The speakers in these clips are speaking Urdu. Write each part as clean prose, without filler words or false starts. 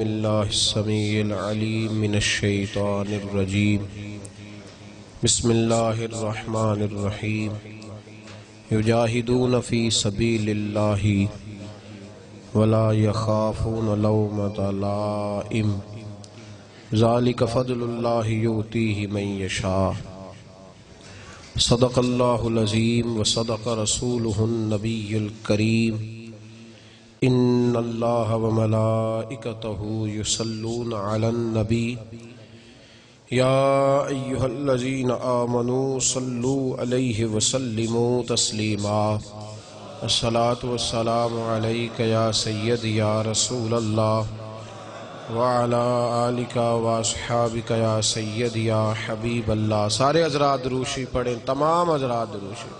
باللہ السمیع العلیم من الشیطان الرجیم بسم اللہ الرحمن الرحیم یجاہدون فی سبیل اللہ ولا یخافون لومۃ لائم ذالک فضل اللہ یؤتیہ من یشاء صدق اللہ العظیم وصدق رسولہ النبی الکریم ان اللہ وملائکتہ یصلون علی النبی یا ایہا الذین آمنوا صلوا علیہ وسلموا تسلیما الصلاۃ والسلام علیک یا سید یا رسول اللہ وعلی آلک واصحابک یا سید یا حبیب اللہ۔ سارے حضرات دروشی پڑھیں، تمام حضرات دروشی۔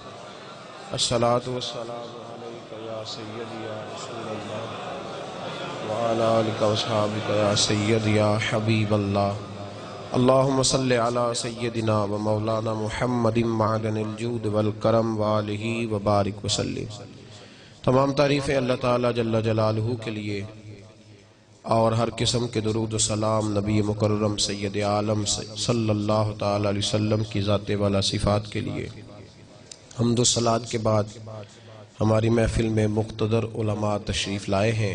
الصلاۃ والسلام علیک یا سید یا رسول اللہ وعلی آلک واصحابک یا سید یا حبیب اللہ۔ اللہم صلی علی سیدنا و مولانا محمد معدن الجود والکرم وآلہ وبارک وسلم۔ تمام تعریفیں اللہ تعالیٰ جل جلالہ کے لیے اور ہر قسم کے درود و سلام نبی مکرم سید عالم صلی اللہ تعالی علیہ وسلم کی ذات والا صفات کے لیے۔ حمد و صلوات کے بعد ہماری محفل میں مقتدر علماء تشریف لائے ہیں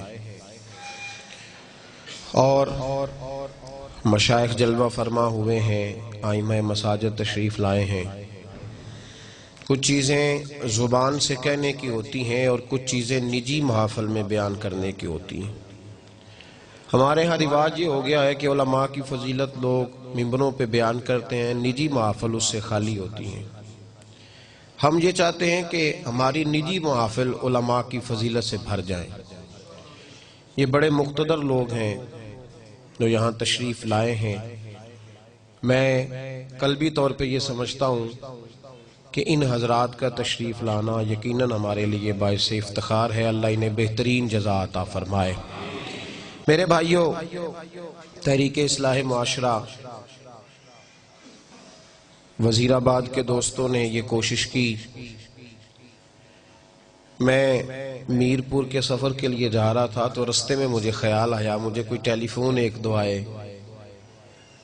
اور مشائخ جلوہ فرما ہوئے ہیں، ائمہ مساجد تشریف لائے ہیں۔ کچھ چیزیں زبان سے کہنے کی ہوتی ہیں اور کچھ چیزیں نجی محافل میں بیان کرنے کی ہوتی ہیں۔ ہمارے ہاں رواج یہ ہو گیا ہے کہ علماء کی فضیلت لوگ ممبروں پہ بیان کرتے ہیں، نجی محافل اس سے خالی ہوتی ہیں۔ ہم یہ چاہتے ہیں کہ ہماری نجی محافل علماء کی فضیلت سے بھر جائیں۔ یہ بڑے مقتدر لوگ ہیں جو یہاں تشریف لائے ہیں۔ میں قلبی طور پہ یہ سمجھتا ہوں کہ ان حضرات کا تشریف لانا یقیناً ہمارے لیے باعث افتخار ہے۔ اللہ انہیں بہترین جزا عطا فرمائے۔ میرے بھائیوں، تحریک اصلاح معاشرہ وزیر آباد کے دوستوں نے یہ کوشش کی۔ میں میرپور کے سفر کے لیے جا رہا تھا تو رستے میں مجھے خیال آیا، مجھے کوئی ٹیلی فون ایک دو آئے،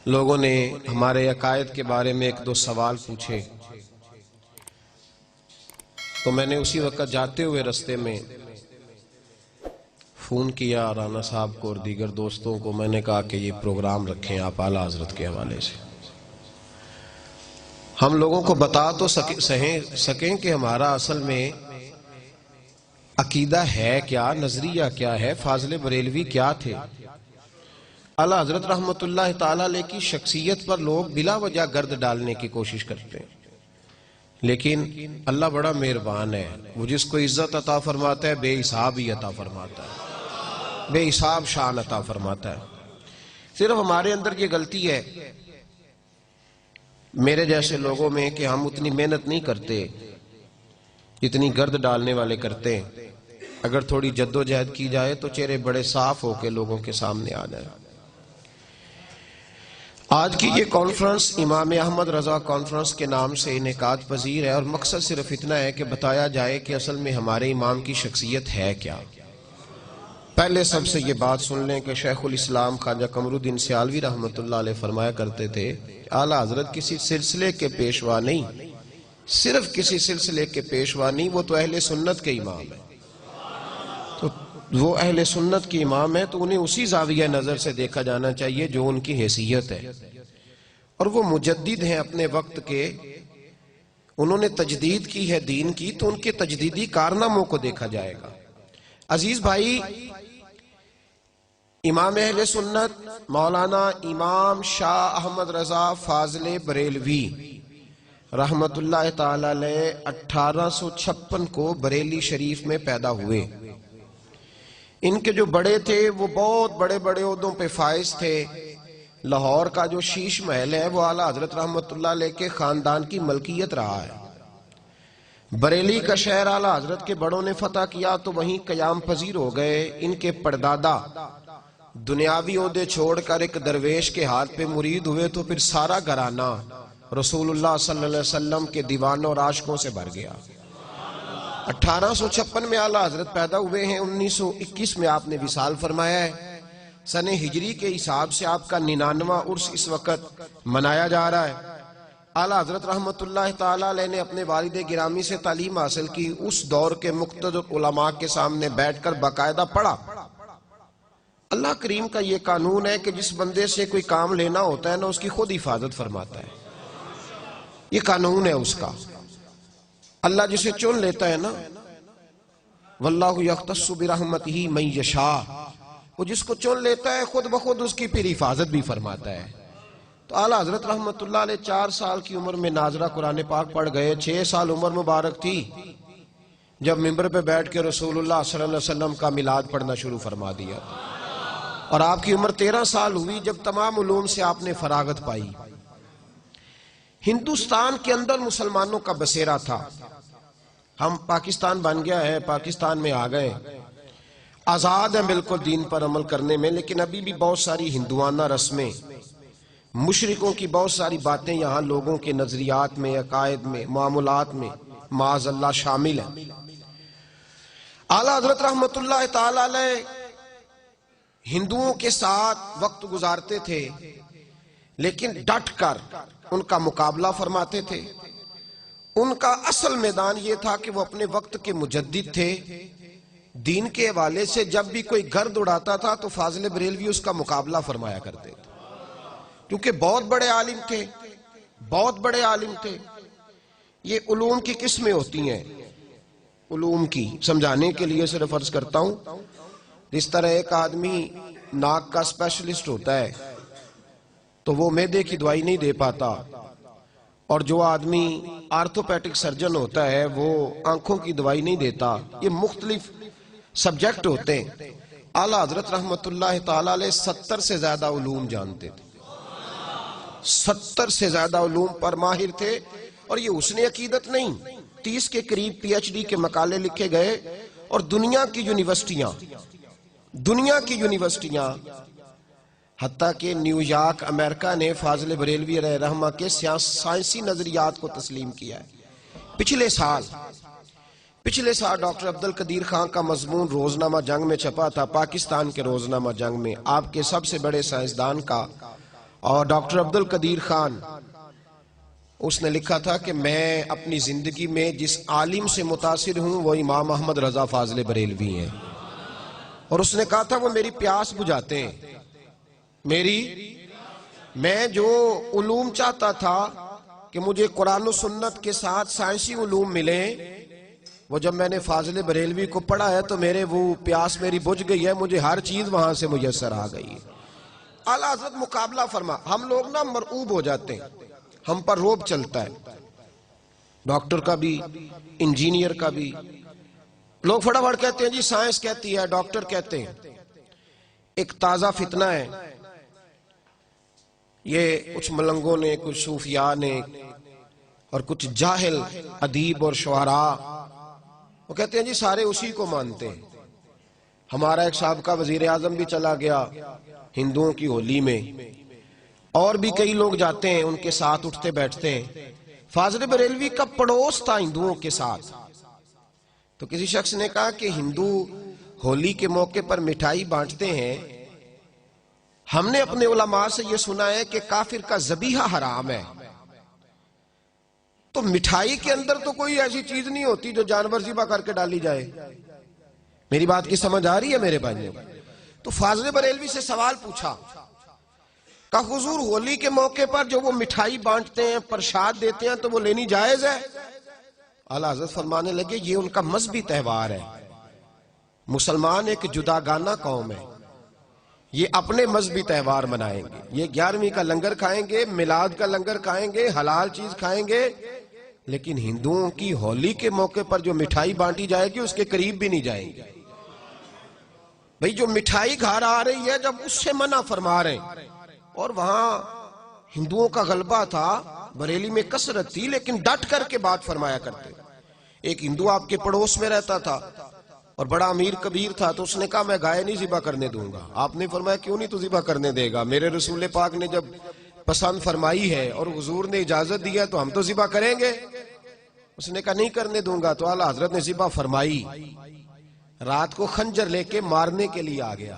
لوگوں نے ہمارے عقائد کے بارے میں ایک دو سوال پوچھے، تو میں نے اسی وقت جاتے ہوئے رستے میں فون کیا رانا صاحب کو اور دیگر دوستوں کو۔ میں نے کہا کہ یہ پروگرام رکھیں آپ اعلیٰ حضرت کے حوالے سے، ہم لوگوں کو بتا تو سکیں کہ ہمارا اصل میں عقیدہ ہے کیا، نظریہ کیا ہے، فاضل بریلوی کیا تھے۔ اعلیٰ حضرت رحمت اللہ تعالیٰ علیہ کی شخصیت پر لوگ بلا وجہ گرد ڈالنے کی کوشش کرتے ہیں، لیکن اللہ بڑا مہربان ہے، وہ جس کو عزت عطا فرماتا ہے بے حساب ہی عطا فرماتا ہے، بے حساب شان عطا فرماتا ہے۔ صرف ہمارے اندر یہ غلطی ہے میرے جیسے لوگوں میں کہ ہم اتنی محنت نہیں کرتے جتنی گرد ڈالنے والے کرتے ہیں۔ اگر تھوڑی جد و جہد کی جائے تو چہرے بڑے صاف ہو کے لوگوں کے سامنے آ جائیں۔ آج کی یہ کانفرنس امام احمد رضا کانفرنس کے نام سے انعقاد پذیر ہے اور مقصد صرف اتنا ہے کہ بتایا جائے کہ اصل میں ہمارے امام کی شخصیت ہے کیا۔ پہلے سب سے یہ بات سن لیں کہ شیخ الاسلام خواجہ قمر الدین سیالوی رحمت اللہ علیہ فرمایا کرتے تھے، اعلیٰ حضرت کسی سلسلے کے پیشوا نہیں، صرف کسی سلسلے کے پیشوا نہیں، وہ تو اہل سنت کے امام ہیں۔ تو وہ اہل سنت کے امام ہیں تو انہیں اسی زاویہ نظر سے دیکھا جانا چاہیے جو ان کی حیثیت ہے، اور وہ مجدد ہیں اپنے وقت کے، انہوں نے تجدید کی ہے دین کی، تو ان کے تجدیدی کارناموں کو دیکھا جائے گا۔ عزیز بھائی، امام اہل سنت مولانا امام شاہ احمد رضا فاضل بریلوی رحمت اللہ تعالی علیہ 1856 کو بریلی شریف میں پیدا ہوئے۔ ان کے جو بڑے تھے وہ بہت بڑے بڑے عہدوں پہ فائز تھے۔ لاہور کا جو شیش محل ہے وہ اعلیٰ حضرت رحمت اللہ علیہ کے خاندان کی ملکیت رہا ہے۔ بریلی کا شہر اعلیٰ حضرت کے بڑوں نے فتح کیا تو وہیں قیام پذیر ہو گئے۔ ان کے پردادا دنیاوی عہدے چھوڑ کر ایک درویش کے ہاتھ پہ مرید ہوئے تو پھر سارا گھرانہ رسول اللہ صلی اللہ علیہ وسلم کے دیوانوں اور عاشقوں سے بھر گیا۔ 1856 میں اعلیٰ حضرت پیدا ہوئے ہیں، 1921 میں آپ نے وصال فرمایا ہے۔ سن ہجری کے حساب سے آپ کا 99واں عرس اس وقت منایا جا رہا ہے۔ اعلیٰ حضرت رحمت اللہ تعالیٰ علیہ نے اپنے والد گرامی سے تعلیم حاصل کی، اس دور کے مقتدر علماء کے سامنے بیٹھ کر باقاعدہ پڑھا۔ اللہ کریم کا یہ قانون ہے کہ جس بندے سے کوئی کام لینا ہوتا ہے نا، اس کی خود حفاظت فرماتا ہے۔ یہ قانون ہے اس کا۔ اللہ جسے چن لیتا ہے نا، واللہ یختص برحمتہ من یشاء، وہ جس کو چن لیتا ہے خود بخود اس کی پھر حفاظت بھی فرماتا ہے۔ تو اعلیٰ حضرت رحمت اللہ علیہ 4 سال کی عمر میں ناظرہ قرآن پاک پڑھ گئے۔ 6 سال عمر مبارک تھی جب منبر پہ بیٹھ کے رسول اللہ صلی اللہ علیہ وسلم کا میلاد پڑھنا شروع فرما دیا، اور آپ کی عمر 13 سال ہوئی جب تمام علوم سے آپ نے فراغت پائی۔ ہندوستان کے اندر مسلمانوں کا بسیرا تھا۔ ہم پاکستان بن گیا ہے، پاکستان میں آ گئے، آزاد ہیں بالکل دین پر عمل کرنے میں، لیکن ابھی بھی بہت ساری ہندوانہ رسمیں، مشرکوں کی بہت ساری باتیں یہاں لوگوں کے نظریات میں، عقائد میں، معاملات میں معاذ اللہ شامل ہیں۔ اعلیٰ حضرت رحمت اللہ تعالی علیہ ہندوؤں کے ساتھ وقت گزارتے تھے، لیکن ڈٹ کر ان کا مقابلہ فرماتے تھے۔ ان کا اصل میدان یہ تھا کہ وہ اپنے وقت کے مجدد تھے۔ دین کے حوالے سے جب بھی کوئی گرد اڑاتا تھا تو فاضل بریلوی اس کا مقابلہ فرمایا کرتے تھے، کیونکہ بہت بڑے عالم تھے، بہت بڑے عالم تھے۔ یہ علوم کی قسمیں ہوتی ہیں، علوم کی سمجھانے کے لیے صرف عرض کرتا ہوں، اس طرح ایک آدمی ناک کا اسپیشلسٹ ہوتا ہے تو وہ معدے کی دوائی نہیں دے پاتا، اور جو آدمی آرتھوپیڈک سرجن ہوتا ہے وہ آنکھوں کی دوائی نہیں دیتا۔ یہ مختلف سبجیکٹ ہوتے ہیں۔ اعلیٰ حضرت رحمت اللہ تعالی علیہ 70 سے زیادہ علوم جانتے تھے، 70 سے زیادہ علوم پر ماہر تھے، اور یہ حسن عقیدت نہیں، 30 کے قریب پی ایچ ڈی کے مقالے لکھے گئے، اور دنیا کی یونیورسٹیاں حتیٰ کہ نیو یارک امریکہ نے فاضل بریلوی علیہ رحمہ کے سائنسی نظریات کو تسلیم کیا ہے۔ پچھلے سال ڈاکٹر عبدالقدیر خان کا مضمون روزنامہ جنگ میں چھپا تھا، پاکستان کے روزنامہ جنگ میں، آپ کے سب سے بڑے سائنسدان کا، اور ڈاکٹر عبدالقدیر خان اس نے لکھا تھا کہ میں اپنی زندگی میں جس عالم سے متاثر ہوں وہ امام احمد رضا فاضل بریلوی ہیں، اور اس نے کہا تھا وہ میری پیاس بجھاتے ہیں۔ میں جو علوم چاہتا تھا کہ مجھے قرآن و سنت کے ساتھ سائنسی علوم ملیں، وہ جب میں نے فاضل بریلوی کو پڑھا ہے تو میرے وہ پیاس میری بجھ گئی ہے، مجھے ہر چیز وہاں سے میسر آ گئی ہے۔ اعلیٰ حضرت مقابلہ فرما، ہم لوگ نا مرعوب ہو جاتے ہیں، ہم پر روب چلتا ہے، ڈاکٹر کا بھی، انجینئر کا بھی۔ لوگ فٹافٹ کہتے ہیں جی سائنس کہتی ہے، ڈاکٹر کہتے ہیں۔ ایک تازہ فتنہ ہے، یہ کچھ ملنگوں نے، کچھ صوفیاء نے، اور کچھ جاہل ادیب اور شعراء، وہ کہتے ہیں جی سارے اسی کو مانتے ہیں۔ ہمارا ایک سابقہ وزیر اعظم بھی چلا گیا ہندوؤں کی ہولی میں، اور بھی کئی لوگ جاتے ہیں ان کے ساتھ اٹھتے بیٹھتے ہیں۔ فاضل بریلوی کا پڑوس تھا ہندوؤں کے ساتھ، تو کسی شخص نے کہا کہ ہندو ہولی کے موقع پر مٹھائی بانٹتے ہیں، ہم نے اپنے علماء سے یہ سنا ہے کہ کافر کا ذبیحہ حرام ہے، تو مٹھائی کے اندر تو کوئی ایسی چیز نہیں ہوتی جو جانور ذبح کر کے ڈالی جائے۔ میری بات کی سمجھ آ رہی ہے میرے بھائیوں؟ تو فاضل بریلوی سے سوال پوچھا کہ حضور ہولی کے موقع پر جو وہ مٹھائی بانٹتے ہیں، پرشاد دیتے ہیں، تو وہ لینی جائز ہے؟ اعلیٰ حضرت فرمانے لگے یہ ان کا مذہبی تہوار ہے، مسلمان ایک جداگانہ قوم ہے، یہ اپنے مذہبی تہوار منائیں گے، یہ 11ویں کا لنگر کھائیں گے، میلاد کا لنگر کھائیں گے، حلال چیز کھائیں گے، لیکن ہندوؤں کی ہولی کے موقع پر جو مٹھائی بانٹی جائے گی اس کے قریب بھی نہیں جائیں گے۔ بھئی جو مٹھائی گھر آ رہی ہے جب اس سے منع فرما رہے ہیں، اور وہاں ہندوؤں کا غلبہ تھا، بریلی میں کثرت تھی، لیکن ڈٹ کر کے بات فرمایا کرتے۔ ایک ہندو آپ کے پڑوس میں رہتا تھا اور بڑا امیر کبیر تھا، تو اس نے کہا میں گائے نہیں ذبح کرنے دوں گا۔ آپ نے فرمایا کیوں نہیں تو ذبح کرنے دے گا؟ میرے رسول پاک نے جب پسند فرمائی ہے اور حضور نے اجازت دی ہے تو ہم تو ذبح کریں گے۔ اس نے کہا نہیں کرنے دوں گا، تو اعلیٰ حضرت نے ذبح فرمائی، رات کو خنجر لے کے مارنے کے لیے آ گیا۔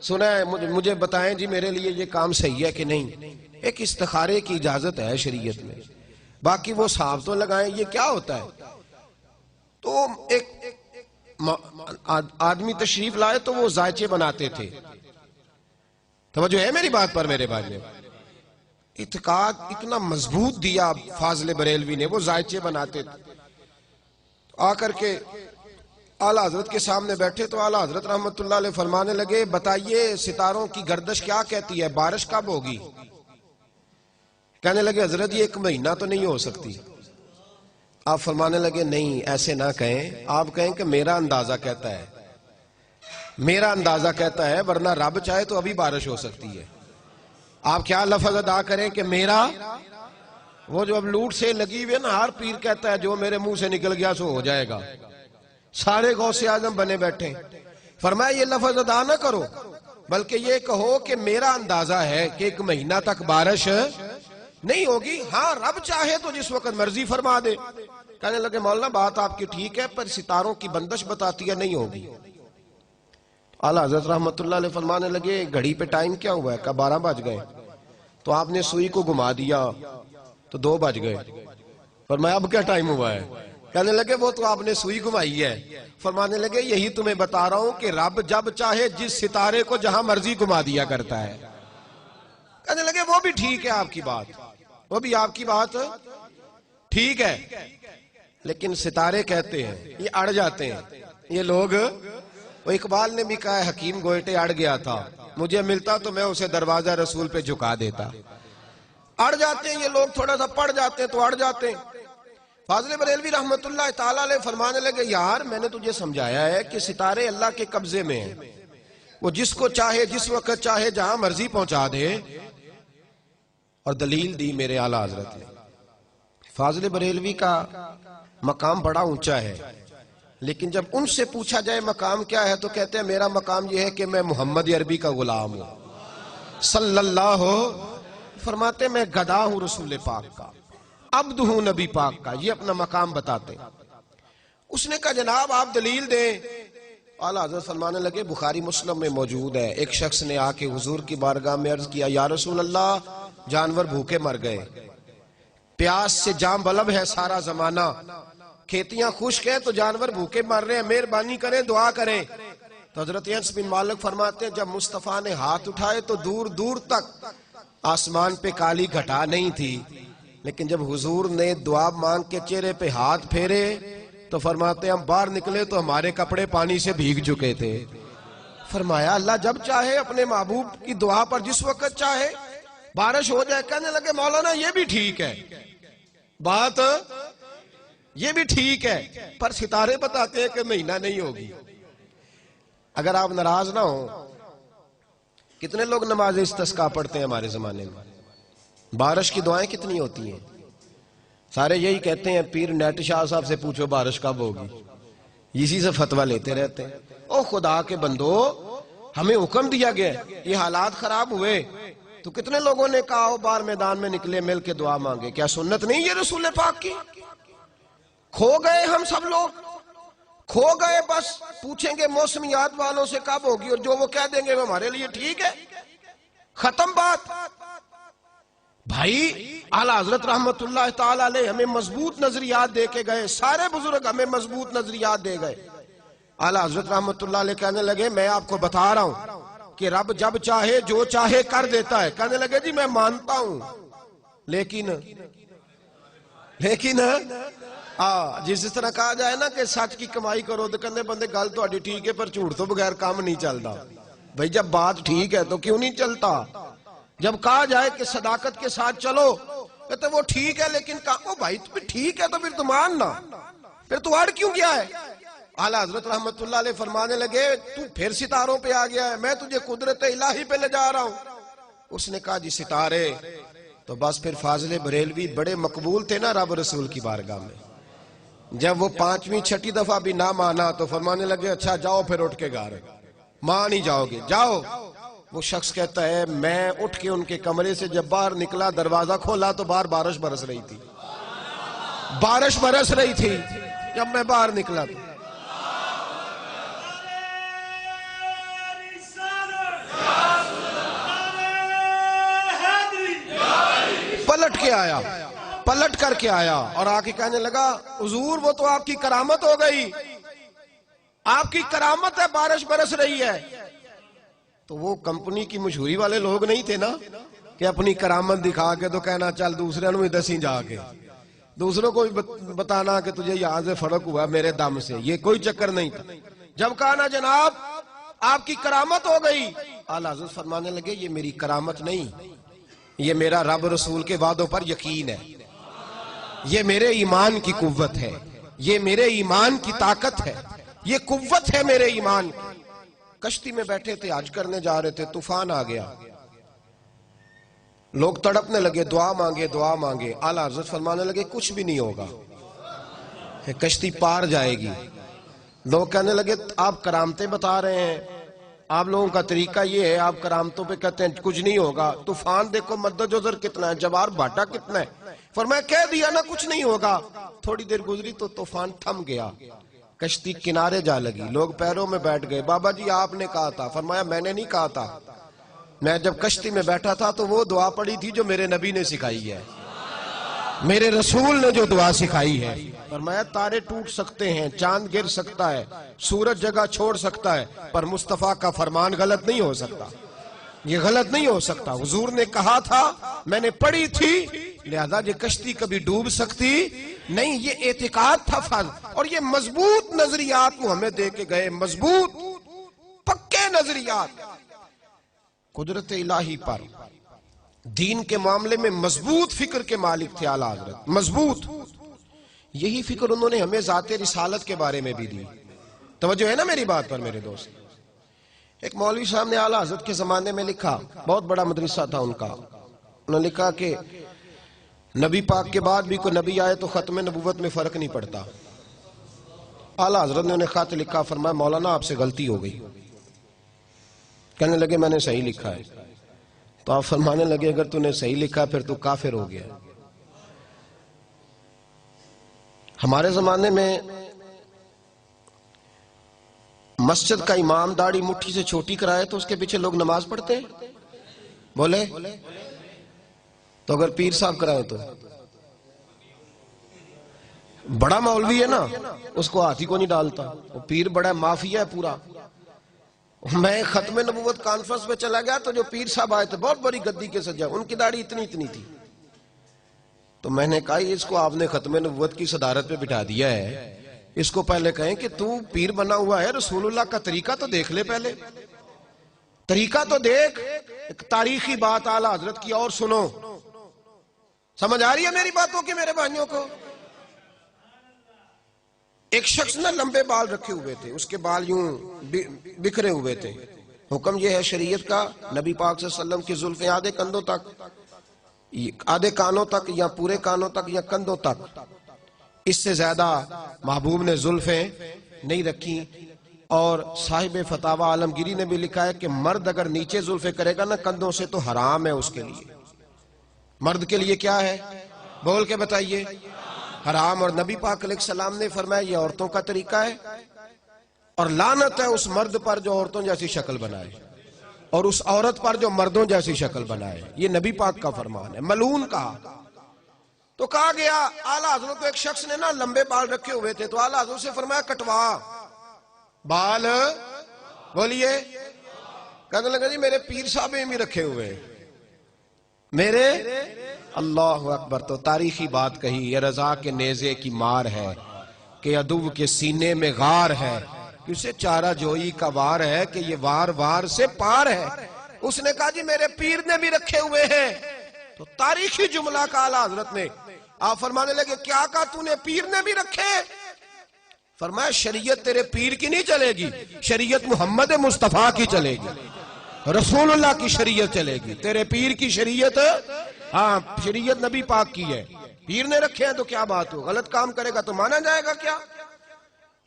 سنا ہے مجھے بتائیں جی میرے لیے یہ کام صحیح ہے کہ نہیں. ایک استخارے کی اجازت ہے شریعت میں، باقی وہ صاحب تو لگائیں، یہ کیا ہوتا ہے؟ تو ایک آدمی تشریف لائے تو وہ ذائچے بناتے تھے. توجہ ہے میری بات پر میرے بھائی نے؟ اعتقاد اتنا مضبوط دیا فاضل بریلوی نے، وہ ذائچے بناتے تھے. آ کر کے اعلیٰ حضرت کے سامنے بیٹھے تو اعلیٰ حضرت رحمت اللہ علیہ فرمانے لگے بتائیے ستاروں کی گردش کیا کہتی ہے، بارش کب ہوگی؟ کہنے لگے حضرت یہ 1 مہینہ تو نہیں ہو سکتی. آپ فرمانے لگے نہیں ایسے نہ کہیں، آپ کہیں کہ میرا اندازہ کہتا ہے، میرا اندازہ کہتا ہے، ورنہ رب چاہے تو ابھی بارش ہو سکتی ہے. آپ کیا لفظ ادا کریں کہ میرا، وہ جو اب لوٹ سے لگی ہوئی ہے نا، ہر پیر کہتا ہے جو میرے منہ سے نکل گیا سو ہو جائے گا. سارے غوث اعظم بنے بیٹھے. فرمایا یہ لفظ ادا نہ کرو، بلکہ یہ کہو کہ میرا اندازہ ہے کہ 1 مہینہ تک بارش نہیں ہوگی، ہاں رب چاہے تو جس وقت مرضی فرما دے. کہنے لگے مولانا بات آپ کی ٹھیک ہے، پر ستاروں کی بندش بتاتی ہے نہیں ہوگی. اعلیٰ حضرت رحمت اللہ علیہ فرمانے لگے گھڑی پہ ٹائم کیا ہوا ہے؟ کہا 12 بج گئے. تو آپ نے سوئی کو گھما دیا تو 2 بج گئے. فرمایا اب کیا ٹائم ہوا ہے؟ کہنے لگے وہ تو آپ نے سوئی گھمائی ہے. فرمانے لگے یہی تمہیں بتا رہا ہوں کہ رب جب چاہے جس ستارے کو جہاں مرضی گھما دیا کرتا ہے. کہنے لگے وہ بھی ٹھیک ہے آپ کی بات، وہ بھی آپ کی بات ٹھیک ہے، لیکن ستارے کہتے ہیں یہ اڑ جاتے ہیں. یہ لوگ، وہ اقبال نے بھی کہا ہے حکیم گوئٹے اڑ گیا تھا، مجھے ملتا تو میں اسے دروازہ رسول پہ جھکا دیتا. اڑ جاتے ہیں یہ لوگ، تھوڑا سا پڑ جاتے ہیں تو اڑ جاتے ہیں. فاضل بریلوی رحمت اللہ تعالیٰ علیہ فرمانے لگے یار میں نے تجھے سمجھایا ہے کہ ستارے اللہ کے قبضے میں ہیں، وہ جس کو چاہے جس وقت چاہے جہاں مرضی پہنچا دے. اور دلیل دی میرے اعلیٰ حضرت نے. فاضل بریلوی کا مقام بڑا اونچا ہے، لیکن جب ان سے پوچھا جائے مقام کیا ہے تو کہتے ہیں میرا مقام یہ ہے کہ میں محمد عربی کا غلام ہوں صلی اللہ. فرماتے میں گدا ہوں رسول پاک کا، عبد ہوں نبی پاک کا. یہ اپنا مقام بتاتے. اس نے کہا جناب آپ دلیل دیں. اعلیٰ حضرت فرمانے لگے بخاری مسلم میں موجود ہے، ایک شخص نے آ کے حضور کی بارگاہ میں عرض کیا یا رسول اللہ جانور بھوکے مر گئے، پیاس سے جام بلب ہے سارا زمانہ، کھیتیاں خشک ہیں تو جانور بھوکے مر رہے ہیں، مہربانی کریں دعا کریں. تو حضرت انس بن مالک فرماتے ہیں جب مصطفیٰ نے ہاتھ اٹھائے تو دور دور تک آسمان پہ کالی گھٹا نہیں تھی، لیکن جب حضور نے دعا مانگ کے چہرے پہ ہاتھ پھیرے تو فرماتے ہیں ہم باہر نکلے تو ہمارے کپڑے پانی سے بھیگ چکے تھے. فرمایا اللہ جب چاہے اپنے محبوب کی دعا پر جس وقت چاہے بارش ہو جائے. کہنے لگے مولانا یہ بھی ٹھیک ہے، بات یہ بھی ٹھیک ہے، پر ستارے بتاتے ہیں کہ مہینہ نہیں ہوگی. اگر آپ ناراض نہ ہوں، کتنے لوگ نماز استسقاء پڑھتے ہیں ہمارے زمانے میں؟ بارش کی دعائیں کتنی ہوتی ہیں؟ سارے یہی کہتے ہیں پیر نیٹ شاہ صاحب سے پوچھو بارش کب ہوگی، اسی سے فتویٰ لیتے رہتے ہیں. او خدا کے بندو ہمیں حکم دیا گیا، یہ حالات خراب ہوئے تو کتنے لوگوں نے کہا ہو باہر میدان میں نکلے مل کے دعا مانگے. کیا سنت نہیں یہ رسول پاک کی؟ کھو گئے ہم سب لوگ، کھو گئے. بس پوچھیں گے موسمیات والوں سے کب ہوگی اور جو وہ کہہ دیں گے وہ ہمارے لیے ٹھیک ہے، ختم بات. بھائی اعلیٰ حضرت رحمت اللہ تعالیٰ علیہ ہمیں مضبوط نظریات دے کے گئے، سارے بزرگ ہمیں مضبوط نظریات دے گئے. اعلیٰ حضرت رحمت اللہ علیہ کہنے لگے میں آپ کو بتا رہا ہوں کہ رب جب چاہے جو چاہے کر دیتا ہے. کہنے لگے جی میں مانتا ہوں لیکن جس طرح کہا جائے نا کہ سچ کی کمائی کرو تو کہنے بندے گل تو اڈی ٹھیک ہے پر جھوٹ تو بغیر کام نہیں چلتا. بھئی جب بات ٹھیک ہے تو کیوں نہیں چلتا؟ جب کہا جائے کہ صداقت کے ساتھ چلو کہتے وہ ٹھیک ہے لیکن کہا بھائی تو ٹھیک ہے تو پھر تو ماننا، پھر تو اڑ کیوں گیا ہے؟ اعلیٰ حضرت رحمت اللہ علیہ فرمانے لگے تو پھر ستاروں پہ آ گیا ہے، میں تجھے قدرت الہی پہ لے جا رہا ہوں. اس نے کہا جی ستارے. تو بس پھر فاضل بریلوی بڑے مقبول تھے نا رب رسول کی بارگاہ میں. جب وہ 5ویں 6ٹی دفعہ بھی نہ مانا تو فرمانے لگے اچھا جاؤ پھر اٹھ کے گھر، مان ہی جاؤ گے جاؤ. وہ شخص کہتا ہے میں اٹھ کے ان کے کمرے سے جب باہر نکلا دروازہ کھولا تو باہر بارش برس رہی تھی، بارش برس رہی تھی جب میں باہر نکلا تو. پلٹ کر کے آیا اور آ کے کہنے لگا حضور وہ تو آپ کی کرامت ہو گئی، آپ کی کرامت ہے، بارش برس رہی ہے۔ تو وہ کمپنی کی مشہوری والے لوگ نہیں تھے نا کہ اپنی کرامت دکھا کے تو کہنا چل دوسرے نو دسی جا کے، دوسروں کو بتانا کہ تجھے یہاں سے فرق ہوا میرے دم سے، یہ کوئی چکر نہیں تھا۔ جب کہا نا جناب آپ کی کرامت ہو گئی، اعلیٰ حضرت فرمانے لگے یہ میری کرامت نہیں، یہ میرا رب رسول کے وعدوں پر یقین ہے، یہ میرے ایمان کی قوت ہے، یہ میرے ایمان کی طاقت ہے، یہ قوت ہے میرے ایمان کی۔ کشتی میں بیٹھے تھے، حج کرنے جا رہے تھے، طوفان آ گیا، لوگ تڑپنے لگے، دعا مانگے۔ اعلیٰ حضرت فرمانے لگے کچھ بھی نہیں ہوگا، کشتی پار جائے گی۔ لوگ کہنے لگے آپ کرامتیں بتا رہے ہیں، آپ لوگوں کا طریقہ یہ ہے، آپ کرامتوں پہ کہتے ہیں کچھ نہیں ہوگا، طوفان دیکھو مد جزر کتنا ہے، جوار بھاٹا کتنا ہے۔ فرمایا کہہ دیا نا کچھ نہیں ہوگا۔ تھوڑی دیر گزری تو طوفان تھم گیا، کشتی کنارے جا لگی، لوگ پیروں میں بیٹھ گئے۔ بابا جی آپ نے کہا تھا۔ فرمایا میں نے نہیں کہا تھا، میں جب کشتی میں بیٹھا تھا تو وہ دعا پڑی تھی جو میرے نبی نے سکھائی ہے، میرے رسول نے جو دعا سکھائی ہے۔ فرمایا تارے ٹوٹ سکتے ہیں، چاند گر سکتا ہے، سورج جگہ چھوڑ سکتا ہے، پر مصطفیٰ کا فرمان غلط نہیں ہو سکتا، یہ غلط نہیں ہو سکتا۔ حضور نے کہا تھا، میں نے پڑھی تھی، لہذا یہ کشتی کبھی ڈوب سکتی نہیں۔ یہ اعتقاد تھا فرض، اور یہ مضبوط نظریات وہ ہمیں دے کے گئے، مضبوط پکے نظریات قدرت الہی پر، دین کے معاملے میں مضبوط فکر کے مالک تھے اعلیٰ حضرت، مضبوط۔ یہی فکر انہوں نے ہمیں ذات رسالت کے بارے میں بھی دی۔ توجہ ہے نا میری بات پر میرے دوست؟ ایک مولوی صاحب نے اعلیٰ حضرت کے زمانے میں لکھا، بہت بڑا مدرسہ تھا ان کا، انہوں نے لکھا کہ نبی پاک کے بعد بھی کوئی نبی آئے تو ختم نبوت میں فرق نہیں پڑتا۔ اعلیٰ حضرت نے انہیں خط لکھا، فرمایا مولانا آپ سے غلطی ہو گئی۔ کہنے لگے میں نے صحیح لکھا ہے۔ تو آپ فرمانے لگے اگر تو نے صحیح لکھا پھر تو کافر ہو گیا۔ ہمارے زمانے میں مسجد کا امام داڑھی مٹھی سے چھوٹی کرائے تو اس کے پیچھے لوگ نماز پڑھتے ہیں؟ بولے؟ تو اگر پیر صاحب کرائے تو بڑا مولوی ہے نا، اس کو ہاتھی کو نہیں ڈالتا، وہ پیر بڑا مافیا ہے پورا۔ میں ختم نبوت کانفرنس میں چلا گیا تو جو پیر صاحب آئے تھے بہت بڑی گدی کے سجا، ان کی داڑھی اتنی تھی، تو میں نے کہا اس کو آپ نے ختم نبوت کی صدارت پہ بٹھا دیا ہے، اس کو پہلے کہیں کہ تو پیر بنا ہوا ہے، رسول اللہ کا طریقہ تو دیکھ لے، پہلے طریقہ تو دیکھ۔ ایک تاریخی بات اعلیٰ حضرت کی اور سنو، سمجھ آ رہی ہے میری باتوں کی میرے بھائیوں کو؟ ایک شخص نے لمبے بال رکھے ہوئے تھے، اس کے بال یوں بکھرے ہوئے تھے۔ حکم یہ ہے شریعت کا، نبی پاک صلی اللہ علیہ وسلم کی زلفیں آدھے کندھوں تک، آدھے کانوں تک، یا پورے کانوں تک، یا کندھوں تک، اس سے زیادہ محبوب نے زلفیں نہیں رکھی۔ اور صاحب فتاوی عالمگیری نے بھی لکھا ہے کہ مرد اگر نیچے زلفیں کرے گا نا کندھوں سے تو حرام ہے اس کے لیے۔ مرد کے لیے کیا ہے؟ بول کے بتائیے، حرام۔ اور نبی پاک علیہ السلام نے فرمایا یہ عورتوں کا طریقہ ہے، اور لعنت ہے اس مرد پر جو عورتوں جیسی شکل بنائے، اور اس عورت پر جو مردوں جیسی شکل بنائے، یہ نبی پاک کا فرمان ہے، ملعون کہا۔ تو کہا گیا اعلیٰ حضرت کو ایک شخص نے نا لمبے بال رکھے ہوئے تھے، تو اعلیٰ حضرت سے فرمایا کٹوا بال، بولیے۔ کہنے لگا جی میرے پیر صاحب بھی رکھے ہوئے میرے، اللہ اکبر۔ تو تاریخی بات کہی، یہ رضا کے نیزے کی مار ہے کہ عدو کے سینے میں غار ہے، اسے چارہ جوئی کا وار ہے کہ یہ وار وار سے پار ہے۔ اس نے کہا جی میرے پیر نے بھی رکھے ہوئے ہیں۔ تو تاریخی جملہ کا اعلیٰ حضرت نے، آپ فرمانے لگے کیا کہا تو نے پیر نے بھی رکھے؟ فرمایا شریعت تیرے پیر کی نہیں چلے گی، شریعت محمد مصطفیٰ کی چلے گی، رسول اللہ کی شریعت چلے گی، تیرے پیر کی شریعت، ہاں شریعت نبی پاک کی ہے۔ پیر نے رکھے ہیں تو کیا بات ہو، غلط کام کرے گا تو مانا جائے گا کیا؟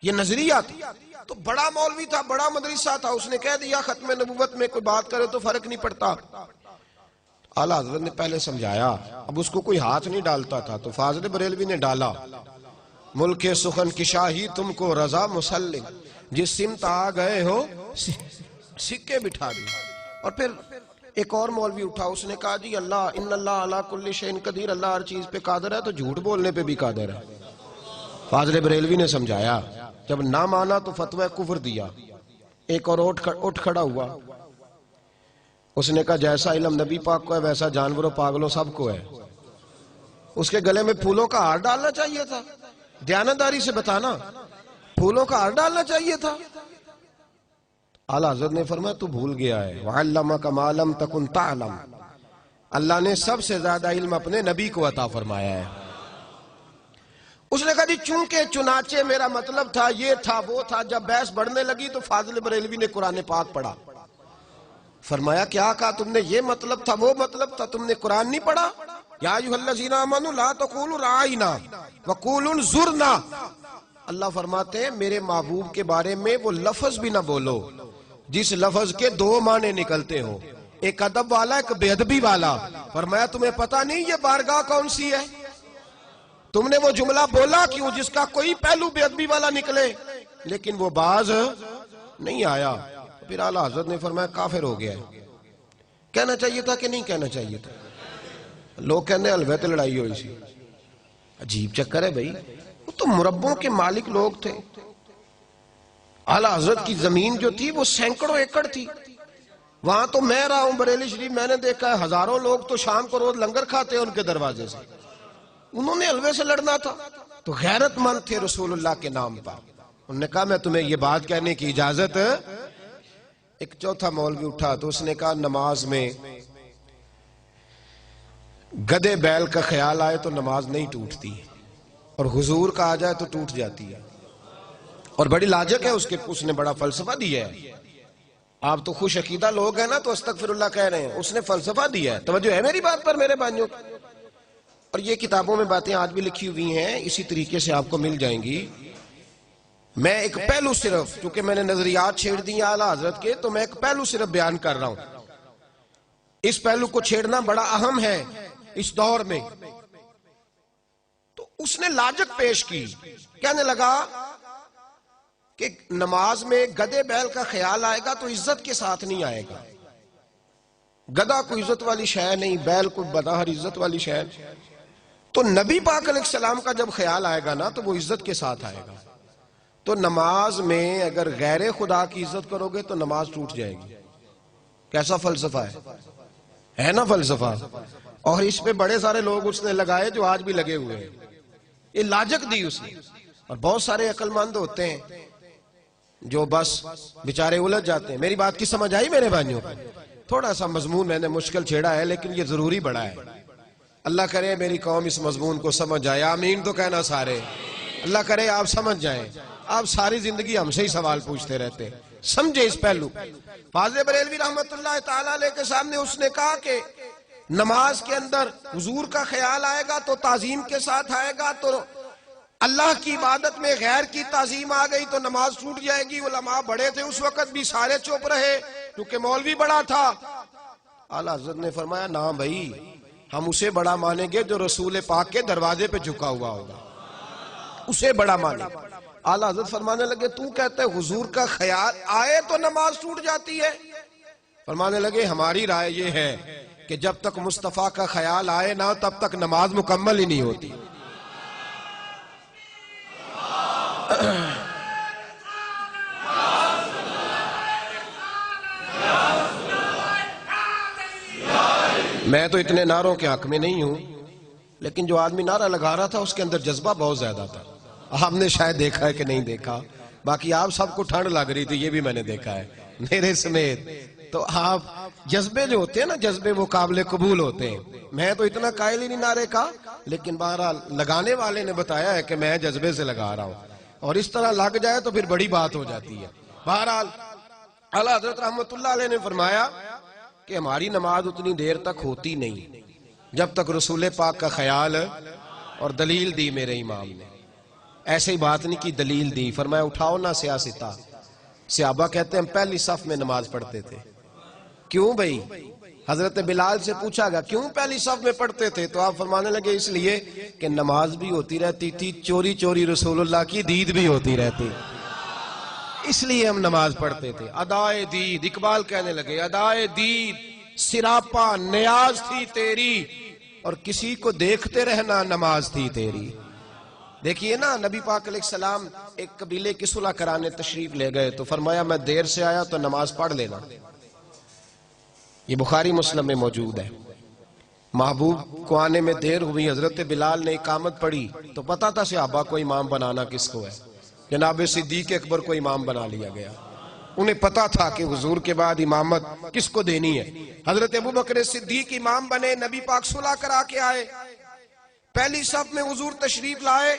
یہ نظریہ تھا۔ تو بڑا مولوی تھا، بڑا مدرسہ تھا، اس نے کہہ دیا ختم نبوت میں کوئی بات کرے تو فرق نہیں پڑتا۔ اعلیٰ حضرت نے پہلے سمجھایا، اب اس کو کوئی ہاتھ نہیں ڈالتا تھا، تو فاضل بریلوی نے ڈالا، ملک سخن کی شاہی تم کو رضا مسلم، جس سمت آ گئے ہو سکے بٹھا دی۔ اور پھر ایک اور مولوی اٹھا، اس نے کہا جی ان اللہ علی کل شیء قدیر، اللہ ہر چیز پہ قادر ہے تو جھوٹ بولنے پہ بھی قادر ہے۔ فاضل بریلوی نے سمجھایا، جب نہ مانا تو فتوی کفر دیا۔ ایک اور اٹھ کھڑا ہوا، اس نے کہا جیسا علم نبی پاک کو ہے ویسا جانوروں پاگلوں سب کو ہے۔ اس کے گلے میں پھولوں کا ہار ڈالنا چاہیے تھا، دیانتداری سے بتانا، پھولوں کا ہار ڈالنا چاہیے تھا۔ اعلیٰ حضرت نے فرمایا تو بھول گیا ہے، وَعَلَّمَكَ مَا لَمْ تَكُنْ تَعْلَمْ، اللہ نے سب سے زیادہ علم اپنے نبی کو عطا فرمایا ہے۔ اس نے کہا جی چونکہ چنانچہ میرا مطلب تھا، یہ تھا وہ تھا۔ جب بحث بڑھنے لگی تو فاضل بریلوی نے قرآن پاک پڑھا۔ فرمایا کیا کہا تم نے؟ یہ مطلب تھا وہ مطلب تھا، تم نے قرآن نہیں پڑھا؟ یا ایھا الذین آمنوا لا تقولوا رعینا وقولوا انظرنا، اللہ فرماتے ہیں میرے محبوب کے بارے میں وہ لفظ بھی نہ بولو جس لفظ کے دو معنی نکلتے ہو، ایک ادب والا ایک بے ادبی والا۔ فرمایا تمہیں پتہ نہیں یہ بارگاہ کون سی ہے؟ تم نے وہ جملہ بولا کیوں جس کا کوئی پہلو بے ادبی والا نکلے لیکن وہ باز نہیں آیا؟ پھر اعلیٰ حضرت نے فرمایا کافر ہو گیا ہے۔ کہنا چاہیے تھا کہ نہیں کہنا چاہیے تھا؟ لوگ کہنے حلوے تے لڑائی ہوئی سی۔ عجیب چکر ہے بھائی، وہ تو مربوں کے مالک لوگ تھے۔ اعلیٰ حضرت کی زمین جو تھی وہ سینکڑوں ایکڑ تھی، وہاں تو میں رہا ہوں بریلی شریف، میں نے دیکھا ہے ہزاروں لوگ تو شام کو روز لنگر کھاتے ہیں ان کے دروازے سے۔ انہوں نے حلوے سے لڑنا تھا تو غیرت مند تھے رسول اللہ کے نام پر۔ انہوں نے کہا میں تمہیں یہ بات کہنے کی اجازت ہے۔ ایک چوتھا مولوی اٹھا تو اس نے کہا نماز میں گدے بیل کا خیال آئے تو نماز نہیں ٹوٹتی، اور حضور کا آ جائے تو ٹوٹ جاتی ہے۔ اور بڑی لاجک ہے اس نے بڑا فلسفہ دیا ہے۔ آپ تو خوش عقیدہ لوگ ہیں نا تو استغفر اللہ کہہ رہے ہیں، اس نے فلسفہ دیا ہے۔ توجہ ہے میری بات پر میرے بھائیوں؟ اور یہ کتابوں میں باتیں آج بھی لکھی ہوئی ہیں، اسی طریقے سے آپ کو مل جائیں گی۔ میں ایک پہلو صرف، چونکہ میں نے نظریات چھیڑ دی اعلیٰ حضرت کے، تو میں ایک پہلو صرف بیان کر رہا ہوں۔ اس پہلو کو چھیڑنا بڑا اہم ہے اس دور میں۔ تو اس نے لاجک پیش کی، کہنے لگا کہ نماز میں گدے بیل کا خیال آئے گا تو عزت کے ساتھ نہیں آئے گا۔ گدھا کوئی عزت والی شے نہیں، بیل کوئی بظاہر عزت والی شے۔ تو نبی پاک علیہ السلام کا جب خیال آئے گا نا تو وہ عزت کے ساتھ آئے گا۔ تو نماز میں اگر غیر خدا کی عزت کرو گے تو نماز ٹوٹ جائے گی۔ کیسا فلسفہ ہے نا فلسفہ؟ اور اس پہ بڑے سارے لوگ اس نے لگائے جو آج بھی لگے ہوئے ہیں۔ یہ لاجک دی اس نے۔ اور بہت سارے عقل مند ہوتے ہیں جو بس بیچارے الجھ جاتے ہیں۔ میری بات کی سمجھ آئی میرے بھائیوں؟ تھوڑا سا مضمون میں نے مشکل چھیڑا ہے لیکن یہ ضروری بڑا ہے۔ اللہ کرے میری قوم اس مضمون کو سمجھ جائے، آمین تو کہنا سارے۔ اللہ کرے آپ سمجھ جائیں۔ آپ ساری زندگی ہم سے ہی سوال پوچھتے رہتے، سمجھے اس پہلو۔ فاضل بریلوی رحمت اللہ تعالیٰ علیہ کے سامنے اس نے کہا کہ نماز کے اندر حضور کا خیال آئے گا تو تعظیم کے ساتھ آئے گا، تو اللہ کی عبادت میں غیر کی تعظیم آ گئی تو نماز ٹوٹ جائے گی۔ علماء بڑے تھے اس وقت بھی، سارے چپ رہے کیونکہ مولوی بڑا تھا۔ اعلیٰ حضرت نے فرمایا نا بھائی، ہم اسے بڑا مانیں گے جو رسول پاک کے دروازے پہ جھکا ہوا ہوگا، اسے بڑا مانیں۔ اعلیٰ حضرت فرمانے لگے تو کہتے حضور کا خیال آئے تو نماز ٹوٹ جاتی ہے؟ فرمانے لگے ہماری رائے یہ ہے کہ جب تک مصطفیٰ کا خیال آئے نہ تب تک نماز مکمل ہی نہیں ہوتی۔ میں تو اتنے نعروں کے حق میں نہیں ہوں، لیکن جو آدمی نعرہ لگا رہا تھا اس کے اندر جذبہ بہت زیادہ تھا۔ آپ نے شاید دیکھا ہے کہ نہیں دیکھا، باقی آپ سب کو ٹھنڈ لگ رہی تھی، یہ بھی میں نے دیکھا ہے میرے سمیت۔ تو آپ جذبے جو ہوتے ہیں نا، جذبے وہ قابل قبول ہوتے ہیں۔ میں تو اتنا قائل ہی نہیں نعرے کا، لیکن بہرحال لگانے والے نے بتایا ہے کہ میں جذبے سے لگا رہا ہوں، اور اس طرح لگ جائے تو پھر بڑی بات ہو جاتی ہے۔ بہرحال اعلیٰ حضرت رحمت اللہ علیہ نے فرمایا کہ ہماری نماز اتنی دیر تک ہوتی نہیں جب تک رسول پاک کا خیال، اور دلیل دی میرے امام نے، ایسے ہی بات نہیں کی، دلیل دی۔ فرمایا اٹھاؤ نا سیاستہ۔ صحابہ کہتے ہیں ہم پہلی صف میں نماز پڑھتے تھے۔ کیوں بھائی؟ حضرت بلال سے پوچھا گیا کیوں پہلی صف میں پڑھتے تھے؟ تو آپ فرمانے لگے اس لیے کہ نماز بھی ہوتی رہتی تھی، چوری چوری رسول اللہ کی دید بھی ہوتی رہتی، اس لیے ہم نماز پڑھتے تھے۔ ادائے دید، اقبال کہنے لگے ادائے دید سراپا نیاز تھی تیری، اور کسی کو دیکھتے رہنا نماز تھی تیری۔ دیکھیے نا، نبی پاک علیہ السلام ایک قبیلے کی صلح کرانے تشریف لے گئے تو فرمایا میں دیر سے آیا تو نماز پڑھ لینا۔ یہ بخاری مسلم میں موجود ہے۔ محبوب کو آنے میں دیر ہوئی، حضرت بلال نے اقامت پڑھی تو پتا تھا صحابہ کو امام بنانا کس کو ہے، جناب صدیق اکبر کو امام بنا لیا گیا۔ انہیں پتا تھا کہ حضور کے بعد امامت کس کو دینی ہے۔ حضرت ابوبکر صدیق امام بنے، نبی پاک صلح کرا کے آئے، پہلی صف میں حضور تشریف لائے،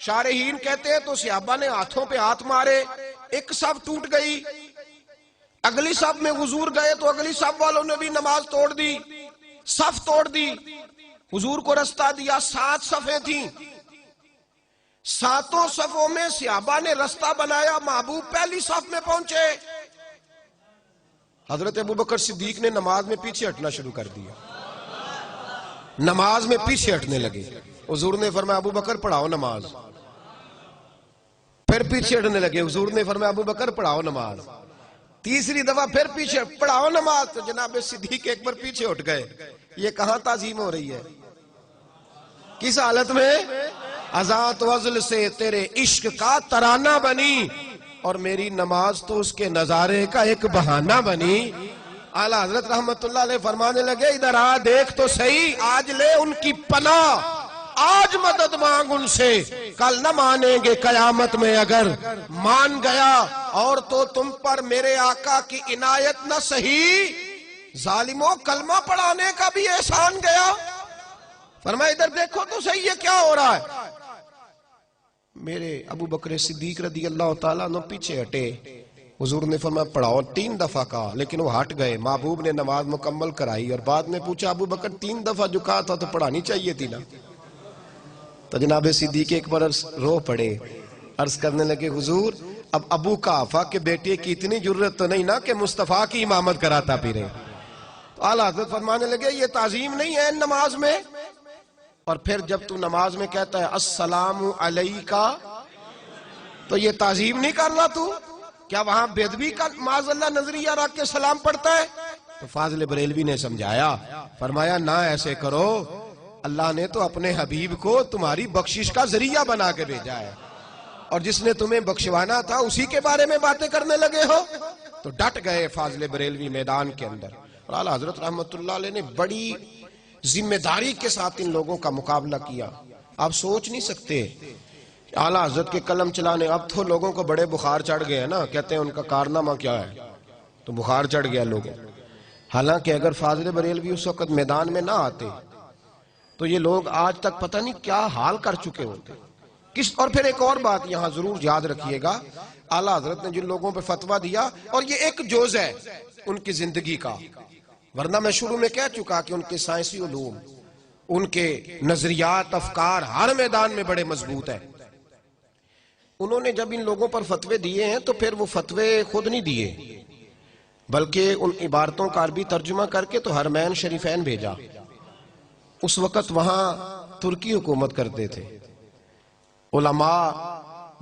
شارحین کہتے ہیں تو صحابہ نے ہاتھوں پہ ہاتھ مارے، ایک صف ٹوٹ گئی۔ اگلی صف میں حضور گئے تو اگلی صف والوں نے بھی نماز توڑ دی، صف توڑ دی، حضور کو رستہ دیا۔ 7 صفیں تھیں، 7 صفوں میں صحابہ نے رستہ بنایا، محبوب پہلی صف میں پہنچے۔ حضرت ابوبکر صدیق نے نماز میں پیچھے ہٹنا شروع کر دیا، نماز میں پیچھے ہٹنے لگے۔ حضور نے فرمایا ابوبکر پڑھاؤ نماز، پھر پیچھے ہٹنے لگے۔ حضور نے فرمایا ابوبکر پڑھاؤ نماز، تیسری دفعہ پھر پیچھے پڑھاؤ نماز، تو جناب صدیق ایک بار پیچھے اٹھ گئے۔ یہ کہاں تعظیم ہو رہی ہے؟ کس حالت میں؟ ازاں وزل سے تیرے عشق کا ترانہ بنی، اور میری نماز تو اس کے نظارے کا ایک بہانہ بنی۔ اعلیٰ حضرت رحمت اللہ علیہ فرمانے لگے ادھر آ دیکھ تو صحیح، آج لے ان کی پناہ، آج مدد مانگ ان سے، کل نہ مانیں گے قیامت میں اگر مان گیا، اور تو تم پر میرے آقا کی عنایت نہ سہی، ظالموں کلمہ پڑھانے کا بھی احسان گیا۔ فرمایا ادھر دیکھو تو صحیح یہ کیا ہو رہا ہے۔ میرے ابوبکر صدیق رضی اللہ تعالیٰ عنہ پیچھے ہٹے، حضور نے فرمایا پڑھاؤ، 3 دفعہ کہا، لیکن وہ ہٹ گئے۔ محبوب نے نماز مکمل کرائی اور بعد میں پوچھا ابوبکر 3 دفعہ جو کہا تھا تو پڑھانی چاہیے تھی نا؟ تو جناب صدیق ایک بار رو پڑے، عرض کرنے لگے حضور اب ابو قحافہ کے بیٹے کی اتنی جرت تو نہیں نا کہ مصطفیٰ کی امامت کراتا پھرے۔ تو اعلیٰ حضرت فرمانے لگے یہ تعظیم نہیں ہے نماز میں۔ اور پھر جب تو نماز میں کہتا ہے السلام علیکہ، تو یہ تعظیم نہیں کر رہا تو؟ کیا وہاں بے ادبی کا معاذ اللہ نظریہ رکھ کے سلام پڑھتا ہے؟ تو فاضل بریلوی نے سمجھایا، فرمایا نہ ایسے کرو، اللہ نے تو اپنے حبیب کو تمہاری بخشش کا ذریعہ بنا کے بھیجا ہے، اور جس نے تمہیں بخشوانا تھا اسی کے بارے میں باتیں کرنے لگے ہو۔ تو ڈٹ گئے فاضل بریلوی میدان کے اندر، اور اعلیٰ حضرت رحمت اللہ علیہ نے بڑی ذمہ داری کے ساتھ ان لوگوں کا مقابلہ کیا۔ آپ سوچ نہیں سکتے اعلیٰ حضرت کے قلم چلانے، اب تو لوگوں کو بڑے بخار چڑھ گئے ہیں نا، کہتے ہیں ان کا کارنامہ کیا ہے، تو بخار چڑھ گیا لوگوں۔ حالانکہ اگر فاضل بریلوی اس وقت میدان میں نہ آتے تو یہ لوگ آج تک پتہ نہیں کیا حال کر چکے ہوتے۔ اور پھر ایک اور بات یہاں ضرور یاد رکھیے گا، اعلیٰ حضرت نے جن لوگوں پہ فتویٰ دیا، اور یہ ایک جز ہے ان کی زندگی کا، ورنہ میں شروع میں کہہ چکا کہ ان کے سائنسی علوم، ان کے نظریات، افکار ہر میدان میں بڑے مضبوط ہیں۔ انہوں نے جب ان لوگوں پر فتوے دیے ہیں تو پھر وہ فتوے خود نہیں دیے، بلکہ ان عبارتوں کا عربی ترجمہ کر کے تو حرمین شریفین بھیجا۔ اس وقت وہاں ترکی حکومت کرتے تھے، علماء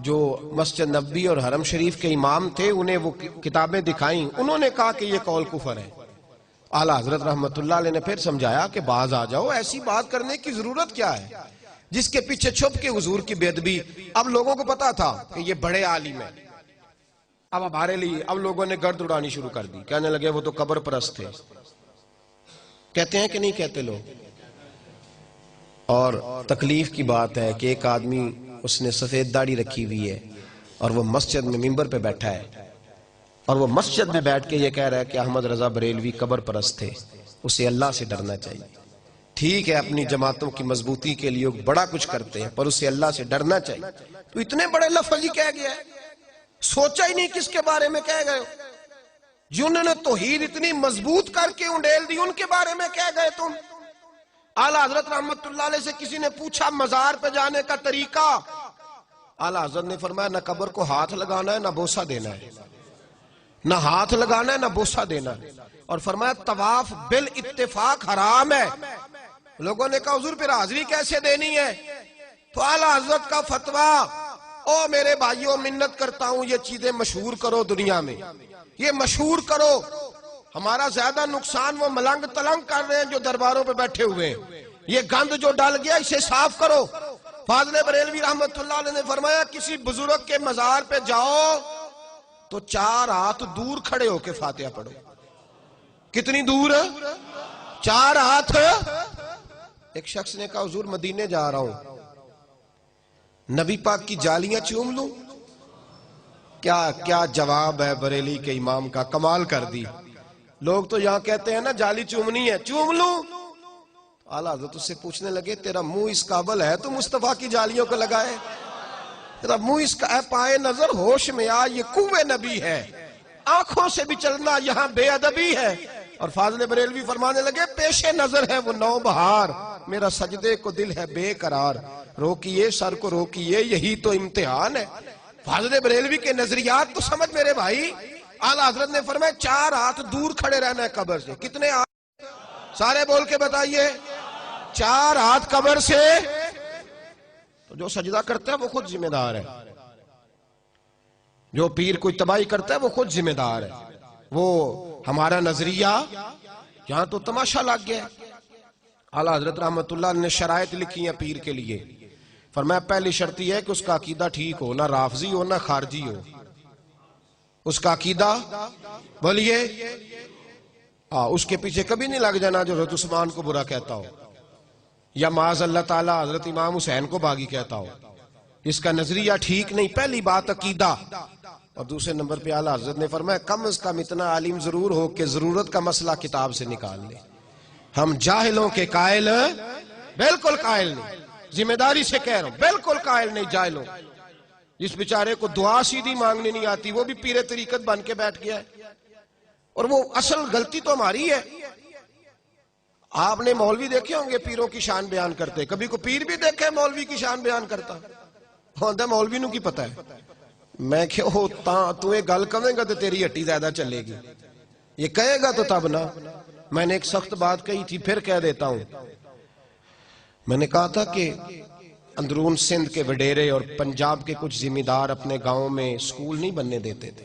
جو مسجد نبوی اور حرم شریف کے امام تھے انہیں وہ کتابیں دکھائیں، انہوں نے کہا کہ یہ قول کفر ہے۔ اعلیٰ حضرت رحمت اللہ علیہ نے پھر سمجھایا کہ باز آ جاؤ، ایسی بات کرنے کی ضرورت کیا ہے جس کے پیچھے چھپ کے حضور کی بے ادبی۔ اب لوگوں کو پتا تھا کہ یہ بڑے عالم ہیں، اب ہمارے لیے اب لوگوں نے گرد اڑانی شروع کر دی، کہنے لگے وہ تو قبر پرست تھے۔ کہتے ہیں کہ نہیں کہتے لوگ؟ اور تکلیف کی بات ہے کہ ایک آدمی اس نے سفید داڑھی رکھی ہوئی ہے اور وہ مسجد میں ممبر پہ بیٹھا ہے، اور وہ مسجد میں بیٹھ کے یہ کہہ رہا ہے کہ احمد رضا بریلوی قبر پرست تھے، اسے اللہ سے ڈرنا چاہیے۔ ٹھیک ہے اپنی جماعتوں کی مضبوطی کے لیے بڑا کچھ کرتے ہیں، پر اسے اللہ سے ڈرنا چاہیے۔ تو اتنے بڑے لفظ ہی کہہ گیا ہے، سوچا ہی نہیں کس کے بارے میں کہہ گئے، جنہوں نے توحید اتنی مضبوط کر کے انڈیل دی ان کے بارے میں کہہ گئے تم۔ اعلیٰ حضرت رحمت اللہ علیہ سے کسی نے پوچھا مزار پہ جانے کا طریقہ، اعلیٰ حضرت نے فرمایا نہ قبر کو ہاتھ لگانا ہے نہ بوسہ دینا ہے، نہ ہاتھ لگانا ہے نہ بوسہ دینا ہے، اور فرمایا طواف بالاتفاق حرام ہے۔ لوگوں نے کہا حضور پھر حاضری کیسے دینی ہے؟ تو اعلیٰ حضرت کا فتویٰ، او میرے بھائیوں منت کرتا ہوں یہ چیزیں مشہور کرو دنیا میں، یہ مشہور کرو۔ ہمارا زیادہ نقصان وہ ملنگ تلنگ کر رہے ہیں جو درباروں پہ بیٹھے ہوئے ہیں. یہ گند جو ڈل گیا اسے صاف کرو. فاضل بریلوی رحمت اللہ علیہ نے فرمایا کسی بزرگ کے مزار پہ جاؤ تو 4 ہاتھ دور کھڑے ہو کے فاتحہ پڑھو. کتنی دور؟ 4 ہاتھ. ایک شخص نے کہا حضور مدینے جا رہا ہوں، نبی پاک کی جالیاں چوم لوں؟ کیا جواب ہے بریلی کے امام کا، کمال کر دی. لوگ تو یہاں کہتے ہیں نا جالی چومنی ہے، چوم لوں. اعلیٰ حضرت اس سے پوچھنے لگے تیرا منہ اس قابل ہے تو مصطفیٰ کی جالیوں کو لگائے؟ تیرا منہ اس کا پائے نظر ہوش میں آ، یہ کوے نبی ہے. آنکھوں سے بھی چلنا یہاں بے ادبی ہے. اور فاضل بریلوی فرمانے لگے پیش نظر ہے وہ نو بہار، میرا سجدے کو دل ہے بے قرار. روکیے سر کو روکیے، یہی تو امتحان ہے. فاضل بریلوی کے نظریات کو سمجھ میرے بھائی. اعلیٰ حضرت نے فرمایا 4 ہاتھ دور کھڑے رہنا ہے قبر سے. کتنے ہاتھ؟ سارے بول کے بتائیے. 4 ہاتھ قبر سے. تو جو سجدہ کرتا ہے وہ خود ذمہ دار ہے. جو پیر کوئی تباہی کرتا ہے وہ خود ذمہ دار ہے. وہ ہمارا نظریہ یہاں تو تماشا لگ گیا. اعلیٰ حضرت رحمت اللہ نے شرائط لکھی ہیں پیر کے لیے. فرمایا پہلی شرط یہ ہے کہ اس کا عقیدہ ٹھیک ہو، نہ رافضی ہو نہ خارجی ہو. اس کا عقیدہ بولیے اس کے پیچھے کبھی نہیں لگ جانا جو حضرت عثمان کو برا کہتا ہو یا معاذ اللہ تعالی حضرت امام حسین کو باغی کہتا ہو. اس کا نظریہ ٹھیک نہیں. پہلی بات عقیدہ. اور دوسرے نمبر پہ اعلیٰ حضرت نے فرمایا کم از کم اتنا عالم ضرور ہو کہ ضرورت کا مسئلہ کتاب سے نکال لے. ہم جاہلوں کے قائل بالکل قائل نہیں. ذمہ داری سے کہہ رہا ہوں بالکل قائل نہیں جاہلوں. جس بیچارے کو دعا سیدھی مانگنے نہیں آتی وہ بھی پیر طریقت بن کے بیٹھ گیا ہے. اور وہ اصل غلطی تو ہماری ہے. آپ نے مولوی دیکھے ہوں گے پیروں کی شان بیان کرتے، کبھی کو پیر بھی دیکھے مولوی کی شان بیان کرتا؟ ہوتا مولوی نو کی پتہ ہے. میں کہ تو یہ گل کہیں گا تو تیری ہٹی زیادہ چلے گی. یہ کہے گا تو تب نہ. میں نے ایک سخت بات کہی تھی پھر کہہ دیتا ہوں. میں نے کہا تھا کہ اندرون سندھ کے وڈیرے اور پنجاب کے کچھ ذمہ دار اپنے گاؤں میں سکول نہیں بننے دیتے تھے.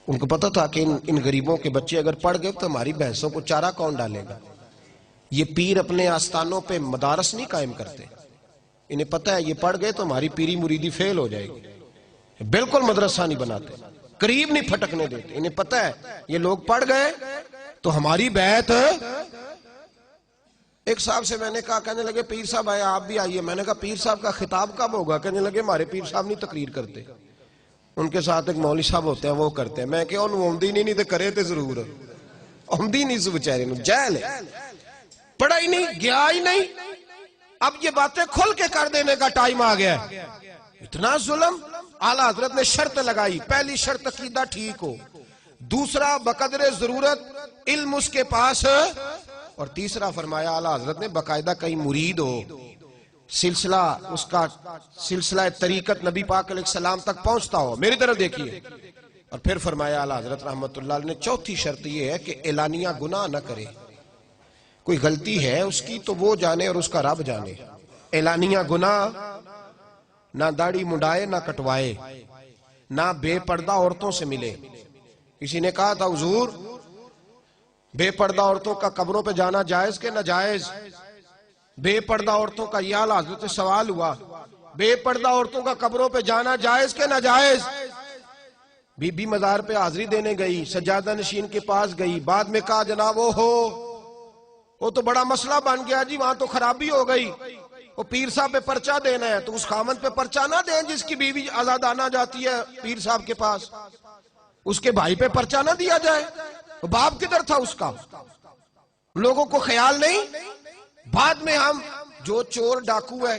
ان کو پتہ تھا کہ ان غریبوں کے بچے اگر پڑھ گئے تو ہماری بھینسوں کو چارہ کون ڈالے گا. یہ پیر اپنے آستانوں پہ مدارس نہیں قائم کرتے. انہیں پتہ ہے یہ پڑھ گئے تو ہماری پیری مریدی فیل ہو جائے گی. بالکل مدرسہ نہیں بناتے، قریب نہیں پھٹکنے دیتے. انہیں پتہ ہے یہ لوگ پڑھ گئے تو ہماری بیعت. ایک صاحب سے میں نے کہا، کہنے لگے پیر صاحب آئے آپ بھی آئیے. میں نے کہا پیر صاحب کا خطاب کب ہوگا؟ کہنے لگے ہمارے پیر صاحب نہیں تقریر کرتے، ان کے ساتھ ایک مولوی صاحب ہوتے ہیں وہ کرتے ہیں. میں کہ انہوں آمدی نہیں تو کرے تو ضرور. آمدی نہیں سو بچارے نو جہل ہے، پڑھا ہی نہیں گیا ہی نہیں. اب یہ باتیں کھل کے کر دینے کا ٹائم آ گیا ہے. اتنا ظلم. اعلیٰ حضرت نے شرط لگائی. پہلی شرط عقیدہ ٹھیک ہو، دوسرا بقدر ضرورت علم اس کے پاس، اور تیسرا فرمایا اعلیٰ حضرت نے باقاعدہ کہیں مرید ہو، سلسلہ اس کا سلسلہ طریقت نبی پاک علیہ السلام تک پہنچتا ہو. میری طرف دیکھیے. اور پھر فرمایا اعلیٰ حضرت رحمت اللہ علیہ نے چوتھی شرط یہ ہے کہ اعلانیہ گناہ نہ کرے. کوئی غلطی ہے اس کی تو وہ جانے اور اس کا رب جانے. اعلانیہ گناہ نہ داڑھی منڈائے نہ کٹوائے، نہ بے پردہ عورتوں سے ملے. کسی نے کہا تھا حضور بے پردہ عورتوں کا قبروں پہ جانا جائز کہ ناجائز؟ بے پردہ عورتوں کا یہ اعلیٰ حضرت سے سوال ہوا، بے پردہ عورتوں کا قبروں پہ جانا جائز کہ ناجائز؟ بی بی مزار پہ حاضری دینے گئی، سجادہ نشین کے پاس گئی، بعد میں کہا جناب وہ تو بڑا مسئلہ بن گیا جی، وہاں تو خرابی ہو گئی. وہ پیر صاحب پہ پرچہ دینا ہے تو اس خامند پہ پرچہ نہ دیں جس کی بیوی آزادانہ جاتی ہے پیر صاحب کے پاس. اس کے بھائی پہ پرچہ نہ دیا جائے. باپ کدھر تھا اس کا؟ لوگوں کو خیال نہیں. بعد میں ہم جو چور ڈاکو ہے،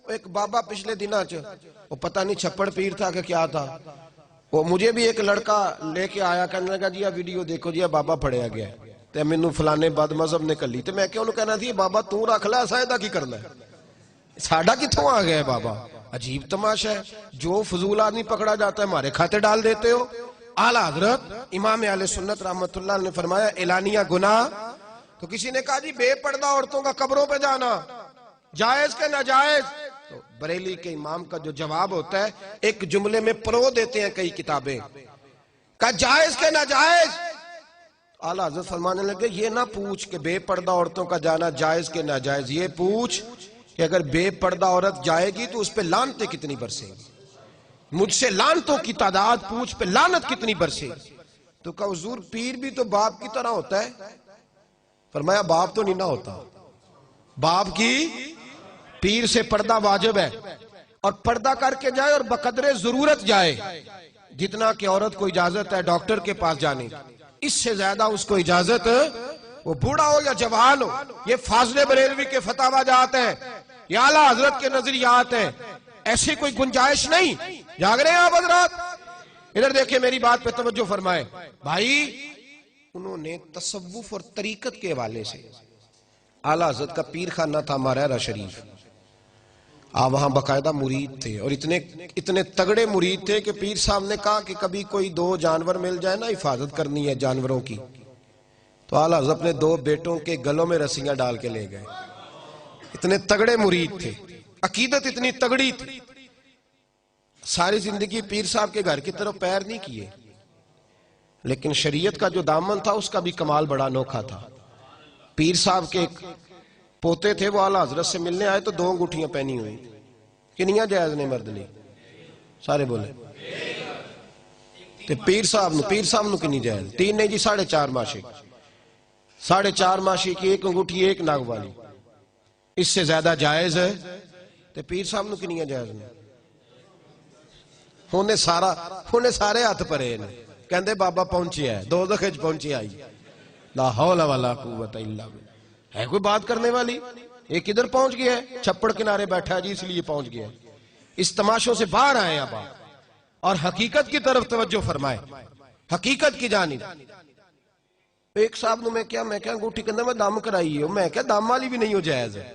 ایک بابا پچھلے دنوں وہ پتہ نہیں چھپڑ پیر تھا کہ کیا تھا، وہ مجھے بھی ایک لڑکا لے کے آیا، کہنے لگا جی ویڈیو دیکھو جی بابا پڑھیا گیا تے مینوں فلانے بد مذہب نے کلی. تے میں کہ انہوں کہنا تھی بابا تو رکھ لے، ایسا ایدہ کی کرنا ہے، ساڑھا کتھوں آ گیا ہے بابا. عجیب تماشا ہے. جو فضول آدمی پکڑا جاتا ہے ہمارے کھاتے ڈال دیتے ہو. اعلیٰ حضرت امام اہل سنت رحمت اللہ نے فرمایا اعلانیہ گناہ. تو کسی نے کہا جی بے پردہ عورتوں کا قبروں پہ جانا جائز کہ ناجائز؟ تو بریلی کے امام کا جو جواب ہوتا ہے ایک جملے میں پرو دیتے ہیں کئی کتابیں کہا جائز کے ناجائز؟ اعلیٰ حضرت فرمانے لگے یہ نہ پوچھ کہ بے پردہ عورتوں کا جانا جائز کے ناجائز، یہ پوچھ کہ اگر بے پردہ عورت جائے گی تو اس پہ لعنتیں کتنی برسیں گی، مجھ سے لعنتوں کی تعداد پوچھ پہ لعنت کتنی برسے گی۔ تو کہا حضور پیر بھی تو باپ کی طرح ہوتا ہے؟ فرمایا باپ تو نہیں نہ ہوتا، باپ کی پیر سے پردہ واجب ہے، اور پردہ کر کے جائے اور بقدر ضرورت جائے، جتنا کہ عورت کو اجازت ہے ڈاکٹر کے پاس جانے، اس سے زیادہ اس کو اجازت وہ بوڑھا ہو یا جوان ہو۔ یہ فاضل بریلوی کے فتاوی جات ہیں، یہ اعلیٰ حضرت کے نظریات ہیں، ایسی کوئی گنجائش نہیں۔ جاگ رہے ہیں آپ حضرات؟ ادھر دیکھیں میری بات پہ توجہ فرمائے بھائی، انہوں نے تصوف اور طریقت کے حوالے سے، اعلیٰ حضرت کا پیر خانہ تھا مارہرہ شریف، آپ وہاں باقاعدہ مرید تھے، اور اتنے تگڑے مرید تھے کہ پیر صاحب نے کہا کہ کبھی کوئی دو جانور مل جائے نا، حفاظت کرنی ہے جانوروں کی، تو اعلیٰ حضرت اپنے دو بیٹوں کے گلوں میں رسیاں ڈال کے لے گئے۔ اتنے تگڑے مرید تھے، عقیدت اتنی تگڑی تھی، ساری زندگی پیر صاحب کے گھر کی طرف پیر نہیں کیے، لیکن شریعت کا جو دامن تھا اس کا بھی کمال بڑا انوکھا تھا۔ پیر صاحب کے ایک پوتے تھے، وہ اعلیٰ حضرت سے ملنے آئے تو دو انگوٹھیاں پہنی ہوئی، کنیاں جائز نے مرد لی؟ سارے بولے پیر صاحب نو کنی جائز؟ تین نہیں جی، 4.5 ماشی، 4.5 ماشی کی ایک انگوٹھی ایک ناگ والی، اس سے زیادہ جائز ہے؟ تو پیر صاحب نو کنیاں جائز نے؟ ہونے سارے ہاتھ پرے نے، کہندے بابا پہنچی ہے، دو دخج پہنچی آئی، لا حول ولا قوت الا باللہ۔ ہے کوئی بات کرنے والی؟ ایک ادھر پہنچ گیا ہے، چھپڑ کنارے بیٹھا ہے جی اس لیے پہنچ گیا ہے۔ اس تماشوں سے باہر آئے اب آپ، اور حقیقت کی طرف توجہ فرمائے، حقیقت کی جانب۔ ایک صاحب نے میں کیا انگوٹھی کے اندر میں دم کرائی ہے، میں کیا دم والی بھی نہیں ہو جائز ہے؟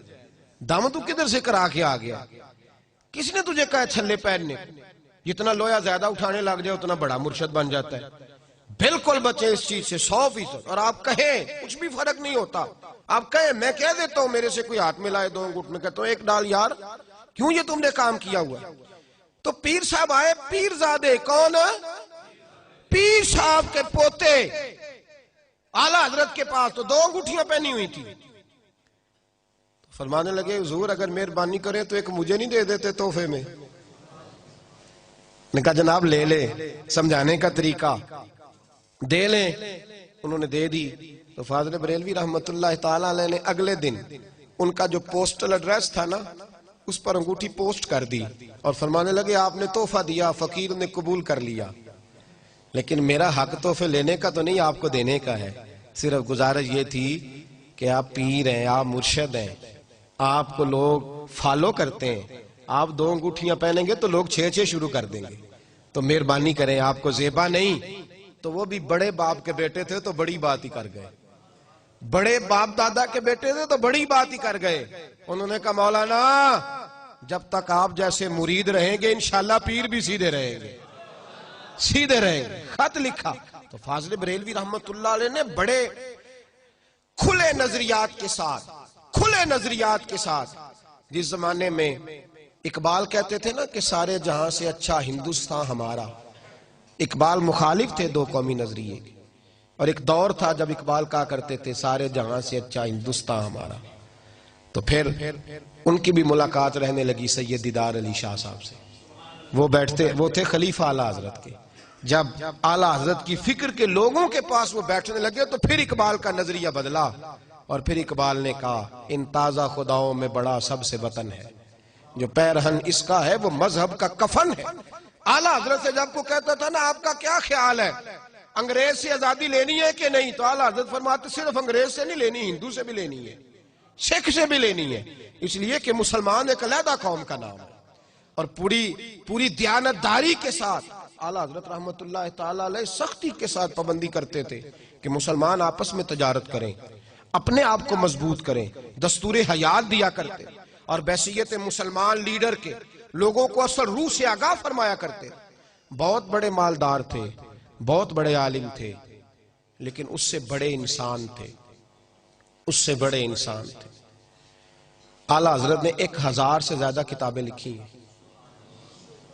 دم تو کدھر سے کرا کے آ گیا؟ کس نے تجھے کہا چھلے پہننے؟ جتنا لویا زیادہ اٹھانے لگ جائے اتنا بڑا مرشد بن جاتا ہے۔ بالکل بچے اس چیز سے 100%، اور آپ کہیں کچھ بھی فرق نہیں ہوتا، آپ کہیں میں کہہ دیتا ہوں میرے سے کوئی ہاتھ ملائے دو انگوٹھ میں کہتا ہوں ایک ڈال یار، کیوں یہ تم نے کام کیا ہوا؟ تو پیر صاحب آئے، پیر زادے کون؟ پیر صاحب کے پوتے اعلیٰ حضرت کے پاس، تو دو انگوٹھیاں پہنی ہوئی تھی۔ فرمانے لگے حضور اگر مہربانی کریں تو ایک مجھے نہیں دے دیتے تحفے میں؟ نے کہا جناب لے لے، سمجھانے کا طریقہ دے لیں۔ انہوں نے دے دی، تو فاضل بریلوی رحمت اللہ تعالیٰ علیہ نے اگلے دن ان کا جو پوسٹل ایڈریس تھا نا اس پر انگوٹھی پوسٹ کر دی، اور فرمانے لگے آپ نے تحفہ دیا، فقیر نے قبول کر لیا، لیکن میرا حق تحفے لینے کا تو نہیں، آپ کو دینے کا ہے۔ صرف گزارش یہ تھی کہ آپ پیر ہیں، آپ مرشد ہیں، آپ کو لوگ فالو کرتے ہیں، آپ دو انگوٹھیاں پہنیں گے تو لوگ 6 شروع کر دیں گے، تو مہربانی کریں، آپ کو زیبا نہیں۔ تو وہ بھی بڑے باپ کے بیٹے تھے تو بڑی بات ہی کر گئے، بڑے باپ دادا کے بیٹے تھے تو بڑی بات ہی کر گئے۔ انہوں نے کہا مولانا جب تک آپ جیسے مرید رہیں گے انشاءاللہ پیر بھی سیدھے رہیں گے، سیدھے رہیں گے۔ خط لکھا تو فاضل بریلوی رحمت اللہ علیہ نے بڑے کھلے نظریات کے ساتھ، جس زمانے میں اقبال کہتے تھے نا کہ سارے جہاں سے اچھا ہندوستان ہمارا، اقبال مخالف تھے دو قومی نظریے کے، اور ایک دور تھا جب اقبال کہا کرتے تھے سارے جہاں سے اچھا ہندوستان ہمارا۔ تو پھر ان کی بھی ملاقات رہنے لگی سید دیدار علی شاہ صاحب سے، وہ تھے خلیفہ اعلیٰ حضرت کے۔ جب اعلیٰ حضرت کی فکر کے لوگوں کے پاس وہ بیٹھنے لگے تو پھر اقبال کا نظریہ بدلا، اور پھر اقبال نے کہا ان تازہ خداؤں میں بڑا سب سے وطن ہے، جو پیرہن اس کا ہے وہ مذہب کا کفن ہے۔ اعلیٰ حضرت سے جب کو کہتا تھا نا آپ کا کیا خیال ہے، انگریز سے آزادی لینی ہے کہ نہیں، تو اعلیٰ حضرت فرماتے صرف انگریز سے نہیں لینی، ہندو سے بھی لینی ہے، سکھ سے بھی لینی ہے، اس لیے کہ مسلمان ایک علیحدہ قوم کا نام ہے۔ اور پوری دیانتداری کے ساتھ اعلیٰ حضرت رحمت اللہ تعالیٰ علیہ سختی کے ساتھ پابندی کرتے تھے کہ مسلمان آپس میں تجارت کریں، اپنے آپ کو مضبوط کریں، دستور حیات دیا کرتے، اور بحیثیت مسلمان لیڈر کے لوگوں کو اصل روح سے آگاہ فرمایا کرتے۔ بہت بڑے مالدار تھے، بہت بڑے عالم تھے، لیکن اس سے بڑے انسان تھے، اعلیٰ حضرت نے 1000 سے زیادہ کتابیں لکھی ہیں۔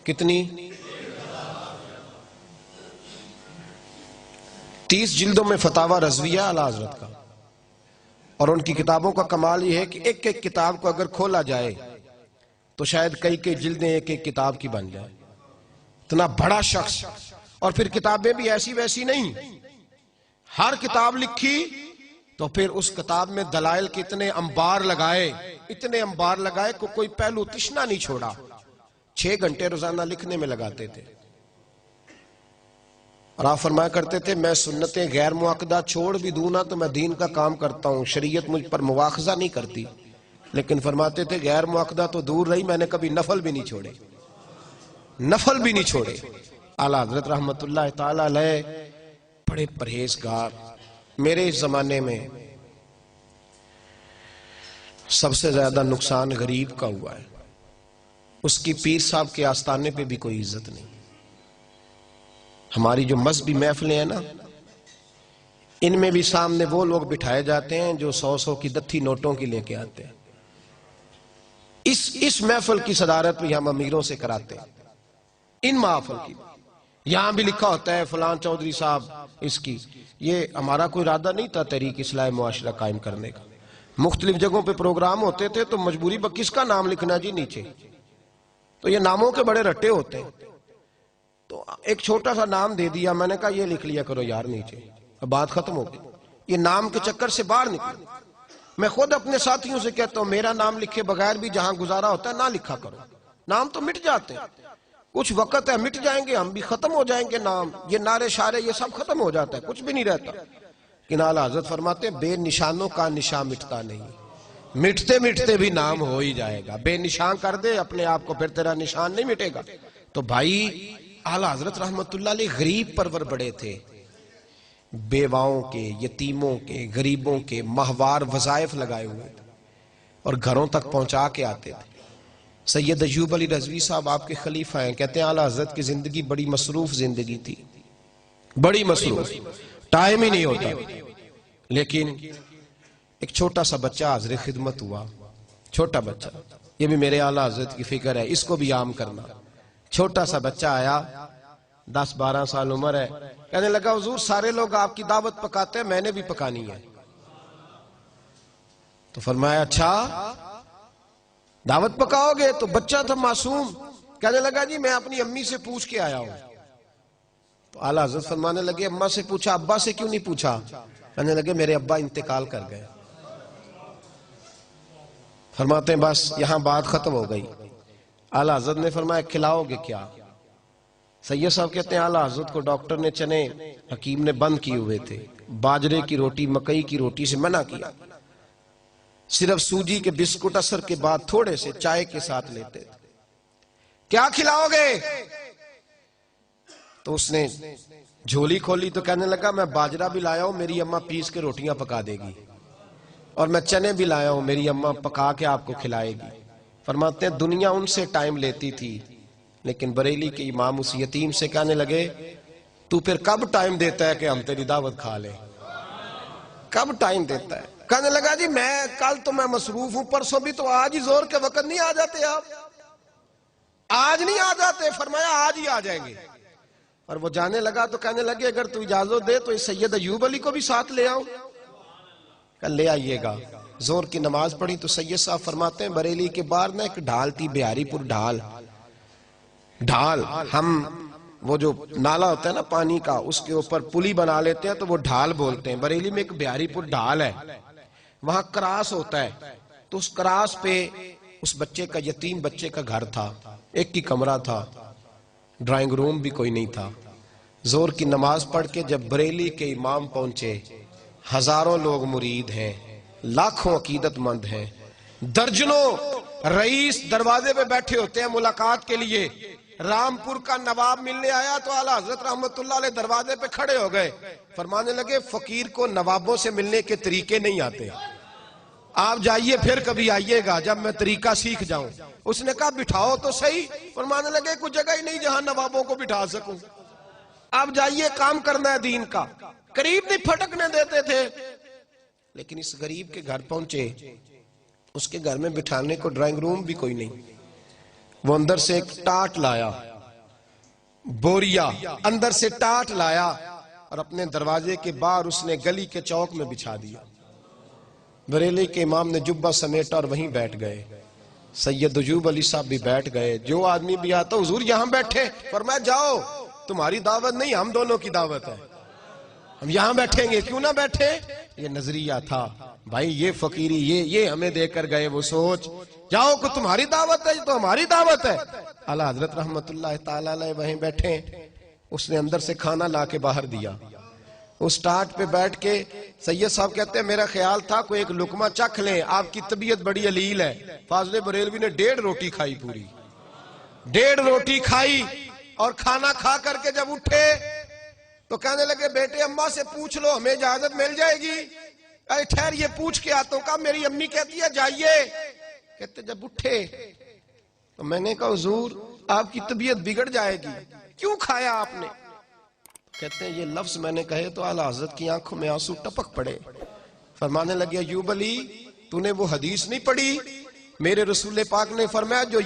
کتنی؟ 30 جلدوں میں فتاوی رضویہ اعلیٰ حضرت کا، اور ان کی کتابوں کا کمال یہ ہے کہ ایک ایک کتاب کو اگر کھولا جائے تو شاید کئی کئی جلدیں ایک ایک کتاب کی بن جائے، اتنا بڑا شخص. اور پھر کتابیں بھی ایسی ویسی نہیں، ہر کتاب لکھی تو پھر اس کتاب میں دلائل کے اتنے انبار لگائے کہ کوئی پہلو تشنا نہیں چھوڑا. 6 گھنٹے روزانہ لکھنے میں لگاتے تھے، اور آپ فرمایا کرتے تھے میں سنتیں غیر معقدہ چھوڑ بھی دوں نا تو میں دین کا کام کرتا ہوں، شریعت مجھ پر مواخذہ نہیں کرتی. لیکن فرماتے تھے غیر معقدہ تو دور رہی، میں نے کبھی نفل بھی نہیں چھوڑے. اعلیٰ حضرت رحمت اللہ تعالی علیہ بڑے پرہیزگار. میرے اس زمانے میں سب سے زیادہ نقصان غریب کا ہوا ہے، اس کی پیر صاحب کے آستانے پہ بھی کوئی عزت نہیں. ہماری جو مذہبی محفلیں ہیں نا، ان میں بھی سامنے وہ لوگ بٹھائے جاتے ہیں جو 100 کی دتھی نوٹوں کی لے کے آتے ہیں. اس محفل کی صدارت بھی ہم امیروں سے کراتے ہیں. ان محفل کی یہاں بھی لکھا ہوتا ہے فلان چودھری صاحب اس کی. یہ ہمارا کوئی ارادہ نہیں تھا تحریک اصلاح معاشرہ قائم کرنے کا. مختلف جگہوں پہ پروگرام ہوتے تھے تو مجبوری کس کا نام لکھنا جی نیچے، تو یہ ناموں کے بڑے رٹے ہوتے ہیں. تو ایک چھوٹا سا نام دے دیا، میں نے کہا یہ لکھ لیا کرو یار نیچے، اب بات ختم ہو گئی. یہ نام کے چکر سے باہر نکلو. میں خود اپنے ساتھیوں سے کہتا ہوں میرا نام لکھے بغیر بھی جہاں گزارا ہوتا ہے نہ لکھا کرو. نام تو مٹ جاتے ہیں، کچھ وقت ہے مٹ جائیں گے، ہم بھی ختم ہو جائیں گے. نام یہ نعرے شارے یہ سب ختم ہو جاتا ہے، کچھ بھی نہیں رہتا. کہ اعلیٰ حضرت فرماتے ہیں بے نشانوں کا نشان مٹتا نہیں، مٹتے بھی نام ہو ہی جائے گا. بے نشان کر دے اپنے آپ کو، پھر تیرا نشان نہیں مٹے گا. تو بھائی اعلیٰ حضرت رحمت اللہ علیہ غریب پرور بڑے تھے، بیواؤں کے، یتیموں کے، غریبوں کے ماہوار وظائف لگائے ہوئے تھے اور گھروں تک پہنچا کے آتے تھے. سید ایوب علی رضوی صاحب آپ کے خلیفہ ہیں، کہتے ہیں اعلیٰ حضرت کی زندگی بڑی مصروف زندگی تھی، بڑی مصروف، ٹائم ہی نہیں ہوتا. لیکن ایک چھوٹا سا بچہ حاضر خدمت ہوا، چھوٹا بچہ، یہ بھی میرے اعلیٰ حضرت کی فکر ہے، اس کو بھی عام کرنا. چھوٹا سا بچہ آیا، 10-12 سال عمر ہے، کہنے لگا حضور سارے لوگ آپ کی دعوت پکاتے ہیں، میں نے بھی پکانی ہے. تو فرمایا اچھا دعوت پکاؤ گے؟ تو بچہ تھا معصوم، کہنے لگا جی میں اپنی امی سے پوچھ کے آیا ہوں. تو اعلیٰ حضرت فرمانے لگے اماں سے پوچھا، ابا سے کیوں نہیں پوچھا؟ کہنے لگے میرے ابا انتقال کر گئے. فرماتے ہیں بس یہاں بات ختم ہو گئی. اعلیٰ حضرت نے فرمایا کھلاؤ گے کیا؟ سید صاحب کہتے ہیں اعلیٰ حضرت کو ڈاکٹر نے چنے حکیم نے بند کیے ہوئے تھے، باجرے کی روٹی مکئی کی روٹی سے منع کیا، صرف سوجی کے بسکٹ اثر کے بعد تھوڑے سے چائے کے ساتھ لیتے تھے. کیا کھلاؤ گے؟ تو اس نے جھولی کھولی تو کہنے لگا میں باجرہ بھی لایا ہوں، میری اماں پیس کے روٹیاں پکا دے گی، اور میں چنے بھی لایا ہوں، میری اماں پکا کے آپ کو کھلائے گی. فرماتے ہیں دنیا ان سے ٹائم لیتی تھی، لیکن بریلی کے امام اس یتیم سے کہنے لگے تو پھر کب ٹائم دیتا ہے کہ ہم تیری دعوت کھا لیں؟ کب ٹائم دیتا ہے؟ کہنے لگا جی کل تو میں مصروف ہوں، پرسوں بھی، تو آج ہی زور کے وقت نہیں آ جاتے آپ؟ آج نہیں آ جاتے؟ فرمایا آج ہی آ جائیں گے. اور وہ جانے لگا تو کہنے لگے اگر تو اجازت دے تو اس سید ایوب علی کو بھی ساتھ لے آؤں. کہ لے آئیے گا. زور کی نماز پڑھی تو سید صاحب فرماتے ہیں بریلی کے باہر نا ایک ڈھال تھی، بہاری پور ڈھال. ہم وہ جو نالا ہوتا ہے نا پانی کا، اس کے اوپر پلی بنا لیتے ہیں تو وہ ڈھال بولتے ہیں. بریلی میں ایک بہاری پور ڈھال ہے، وہاں کراس ہوتا ہے. تو اس کراس پہ اس بچے کا، یتیم بچے کا گھر تھا، ایک کی کمرہ تھا، ڈرائنگ روم بھی کوئی نہیں تھا. زور کی نماز پڑھ کے جب بریلی کے امام پہنچے، ہزاروں لوگ مرید ہیں، لاکھوں عقیدت مند ہیں، درجنوں رئیس دروازے پہ بیٹھے ہوتے ہیں ملاقات کے لیے. رامپور کا نواب ملنے آیا تو اعلیٰ حضرت رحمت اللہ علیہ دروازے پہ کھڑے ہو گئے. فرمانے لگے فقیر کو نوابوں سے ملنے کے طریقے نہیں آتے، آپ جائیے پھر کبھی آئیے گا جب میں طریقہ سیکھ جاؤں. اس نے کہا بٹھاؤ تو صحیح. فرمانے لگے کوئی جگہ ہی نہیں جہاں نوابوں کو بٹھا سکوں، آپ جائیے کام کرنا ہے دین کا. قریب نہیں پھٹکنے دیتے تھے. لیکن اس غریب کے گھر پہنچے، اس کے گھر میں بٹھانے کو ڈرائنگ روم بھی کوئی نہیں. وہ اندر سے ایک ٹاٹ لایا، بوریا اندر سے ٹاٹ لایا، اور اپنے دروازے کے باہر اس نے گلی کے چوک میں بچھا دیا. بریلی کے امام نے جبہ سمیٹا اور وہیں بیٹھ گئے. سید ایوب علی صاحب بھی بیٹھ گئے. جو آدمی بھی آتا حضور یہاں بیٹھے. فرمایا جاؤ تمہاری دعوت نہیں ہم دونوں کی دعوت ہے, ہم یہاں بیٹھیں گے, کیوں نہ بیٹھے. یہ نظریہ تھا بھائی, یہ فقیری یہ ہمیں دے کر گئے. وہ سوچ جاؤ کہ تمہاری دعوت ہے تو ہماری دعوت ہے. اعلیٰ حضرت رحمت اللہ تعالی علیہ وہیں بیٹھے. اس نے اندر سے کھانا لا کے باہر دیا. اس ٹاٹ پہ بیٹھ کے سید صاحب کہتے ہیں میرا خیال تھا کوئی ایک لقمہ چکھ لیں, آپ کی طبیعت بڑی علیل ہے. فاضل بریلوی نے 1.5 روٹی کھائی, پوری 1.5 روٹی کھائی. اور کھانا کھا کر کے جب اٹھے تو کہنے لگے بیٹے اماں سے پوچھ لو ہمیں اجازت مل جائے گی. ارے ٹھہر یہ پوچھ کے آتا ہوں. کہا میری امی کہتی ہے جائیے. کہتے جب اٹھے تو میں نے کہا حضور آپ کی طبیعت بگڑ جائے گی, کیوں کھایا آپ نے. کہتے ہیں یہ لفظ میں نے کہے تو اعلیٰ حضرت کی آنکھوں میں آنسو ٹپک پڑے. فرمانے لگے ایوب علی تو نے وہ حدیث نہیں پڑھی, میرے رسول پاک نے فرمایا جو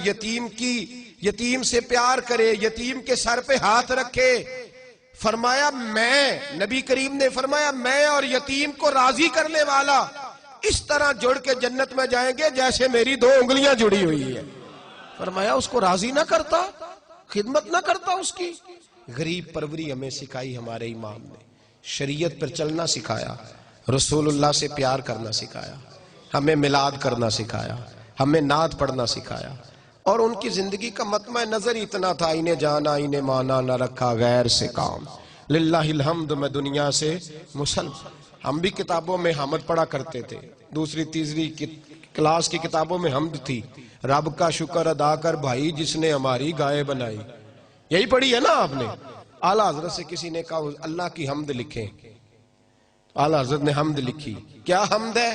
یتیم سے پیار کرے, یتیم کے سر پہ ہاتھ رکھے. فرمایا میں, نبی کریم نے فرمایا میں اور یتیم کو راضی کرنے والا اس طرح جڑ کے جنت میں جائیں گے جیسے میری 2 انگلیاں جڑی ہوئی ہے. فرمایا اس کو راضی نہ کرتا, خدمت نہ کرتا اس کی. غریب پروری ہمیں سکھائی ہمارے امام نے, شریعت پر چلنا سکھایا, رسول اللہ سے پیار کرنا سکھایا, ہمیں میلاد کرنا سکھایا, ہمیں نعت پڑھنا سکھایا. اور ان کی زندگی کا مطمع نظر اتنا تھا انہیں جانا انہیں مانا نہ رکھا غیر سے کام, للہ الحمد میں دنیا سے مسلم. ہم بھی کتابوں میں حمد پڑھا کرتے تھے, 2ری 3ری کلاس کی کتابوں میں حمد تھی, رب کا شکر ادا کر بھائی جس نے ہماری گائے بنائی. یہی پڑھی ہے نا آپ نے. اعلیٰ حضرت سے کسی نے کہا اللہ کی حمد لکھیں, اعلیٰ حضرت نے حمد لکھی. کیا حمد ہے؟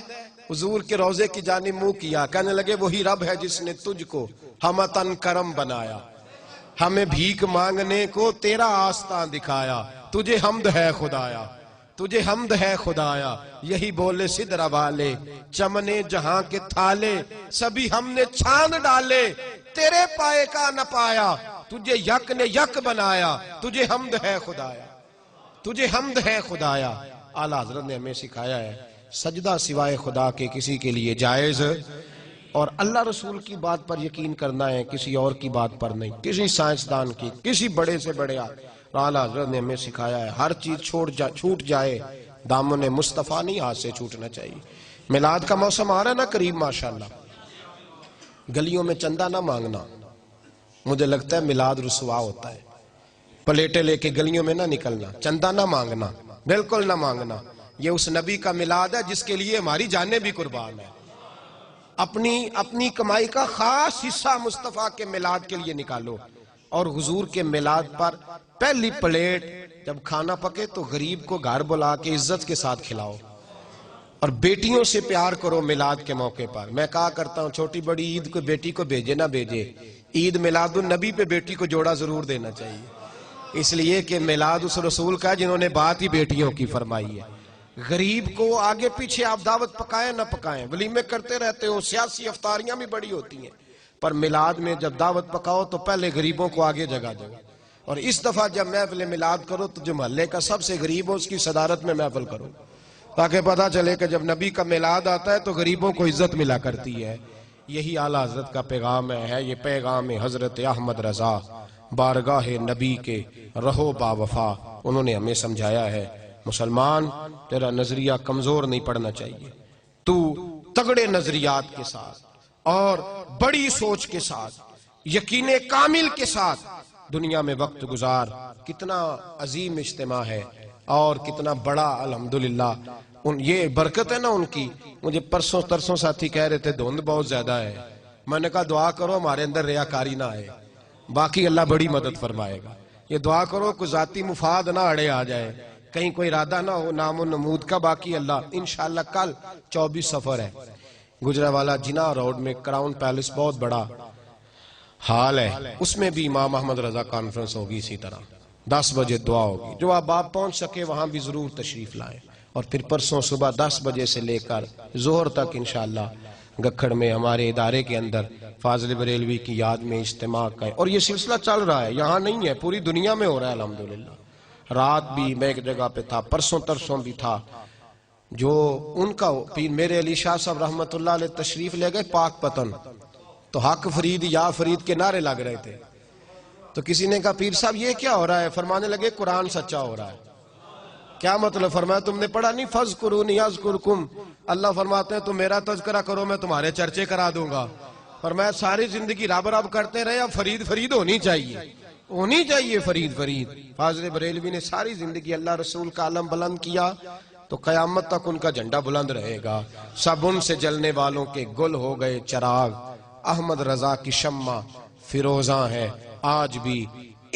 حضور کے روضے کی جانب منہ کیا, کہنے لگے وہی رب ہے جس نے تجھ کو ہمتن کرم بنایا, ہمیں بھیک مانگنے کو تیرا آستان دکھایا. تجھے حمد ہے خدایا, تجھے حمد ہے خدایا. یہی بولے سدرا والے چمنے جہاں کے تھالے, سبھی ہم نے چھان ڈالے تیرے پائے کا نہ پایا. تجھے یک نے یک بنایا, تجھے حمد ہے خدایا, تجھے حمد ہے خدایا. اعلیٰ حضرت نے ہمیں سکھایا ہے سجدہ سوائے خدا کے کسی کے لیے جائز, اور اللہ رسول کی بات پر یقین کرنا ہے, کسی اور کی بات پر نہیں, کسی سائنسدان کی, کسی بڑے سے بڑے. اعلیٰ حضرت نے ہمیں سکھایا ہے ہر چیز چھوٹ جائے, دامن مصطفیٰ نہیں ہاتھ سے چھوٹنا چاہیے. میلاد کا موسم آ رہا ہے نا قریب ماشاءاللہ, گلیوں میں چندہ نہ مانگنا. مجھے لگتا ہے میلاد رسوا ہوتا ہے. پلیٹیں لے کے گلیوں میں نہ نکلنا, چندہ نہ مانگنا, بالکل نہ مانگنا. یہ اس نبی کا میلاد ہے جس کے لیے ہماری جانیں بھی قربان ہیں. اپنی کمائی کا خاص حصہ مصطفیٰ کے میلاد کے لیے نکالو, اور حضور کے میلاد پر پہلی پلیٹ جب کھانا پکے تو غریب کو گھر بلا کے عزت کے ساتھ کھلاؤ. اور بیٹیوں سے پیار کرو میلاد کے موقع پر. میں کہا کرتا ہوں چھوٹی بڑی عید کو بیٹی کو بھیجے نہ بھیجے, عید میلاد النبی پہ بیٹی کو جوڑا ضرور دینا چاہیے, اس لیے کہ میلاد اس رسول کا جنہوں نے بات ہی بیٹیوں کی فرمائی ہے. غریب کو آگے پیچھے آپ دعوت پکائیں نہ پکائیں, ولیمے کرتے رہتے ہو, سیاسی افطاریاں بھی بڑی ہوتی ہیں, پر میلاد میں جب دعوت پکاؤ تو پہلے غریبوں کو آگے جگہ دو. اور اس دفعہ جب محفل میلاد کرو تو جو محلے کا سب سے غریب ہو اس کی صدارت میں محفل کرو, تاکہ پتہ چلے کہ جب نبی کا میلاد آتا ہے تو غریبوں کو عزت ملا کرتی ہے. یہی اعلیٰ حضرت کا پیغام ہے. یہ پیغام حضرت احمد رضا بارگاہ نبی کے رہو با وفا, انہوں نے ہمیں سمجھایا ہے. مسلمان تیرا نظریہ کمزور نہیں پڑنا چاہیے, تو تگڑے نظریات کے ساتھ اور بڑی سوچ کے ساتھ, یقین کامل کے ساتھ دنیا میں وقت گزار. کتنا عظیم اجتماع ہے اور کتنا بڑا الحمدللہ. یہ برکت ہے نا ان کی. مجھے پرسوں ترسوں ساتھی کہہ رہے تھے دھند بہت زیادہ ہے, میں نے کہا دعا کرو ہمارے اندر ریاکاری نہ آئے, باقی اللہ بڑی مدد فرمائے گا. یہ دعا کرو کوئی ذاتی مفاد نہ اڑے آ جائے, کہیں کوئی ارادہ نہ ہو نام و نمود کا. باقی اللہ انشاءاللہ کل 24 سفر ہے, گجرانوالہ جناح روڈ میں کراؤن پیلس بہت بڑا ہال ہے, اس میں بھی امام احمد رضا کانفرنس ہوگی. اسی طرح 10 بجے دعا ہوگی. جو آپ پہنچ سکے وہاں بھی ضرور تشریف لائیں. اور پھر پرسوں صبح 10 بجے سے لے کر ظہر تک انشاءاللہ گکھڑ میں ہمارے ادارے کے اندر فاضل بریلوی کی یاد میں اجتماع کا ہے. اور یہ سلسلہ چل رہا ہے, یہاں نہیں ہے, پوری دنیا میں ہو رہا ہے الحمدللہ. رات بھی میں ایک جگہ پہ تھا، پرسوں ترسوں بھی تھا، جو ان کا پیر میرے علی شاہ صاحب رحمت اللہ علیہ تشریف لے گئے پاک پتن، تو حق فرید یا فرید کے نعرے لگ رہے تھے، تو کسی نے کہا پیر صاحب یہ کیا ہو رہا ہے؟ فرمانے لگے قرآن سچا ہو رہا ہے۔ کیا مطلب؟ فرمایا تم نے پڑھا نہیں فَاذْكُرُونِي أَذْكُرْكُمْ، اللہ فرماتے ہیں تم میرا تذکرہ کرو میں تمہارے چرچے کرا دوں گا۔ فرمایا ساری زندگی رب رب کرتے رہے، اب فرید فرید ہونی چاہیے فرید فرید۔ فاضل بریلوی نے ساری زندگی اللہ رسول کا علم بلند کیا، تو قیامت تک ان کا جھنڈا بلند رہے گا۔ سب ان سے جلنے والوں کے گل ہو گئے چراغ، احمد رضا کی شمع فیروزاں ہے آج بھی۔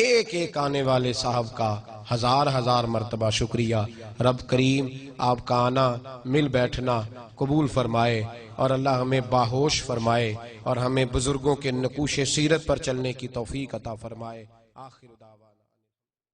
ایک ایک آنے والے صاحب کا ہزار ہزار مرتبہ شکریہ۔ رب کریم آپ کا آنا مل بیٹھنا قبول فرمائے، اور اللہ ہمیں باہوش فرمائے، اور ہمیں بزرگوں کے نقوش سیرت پر چلنے کی توفیق عطا فرمائے۔ آخر دعوانا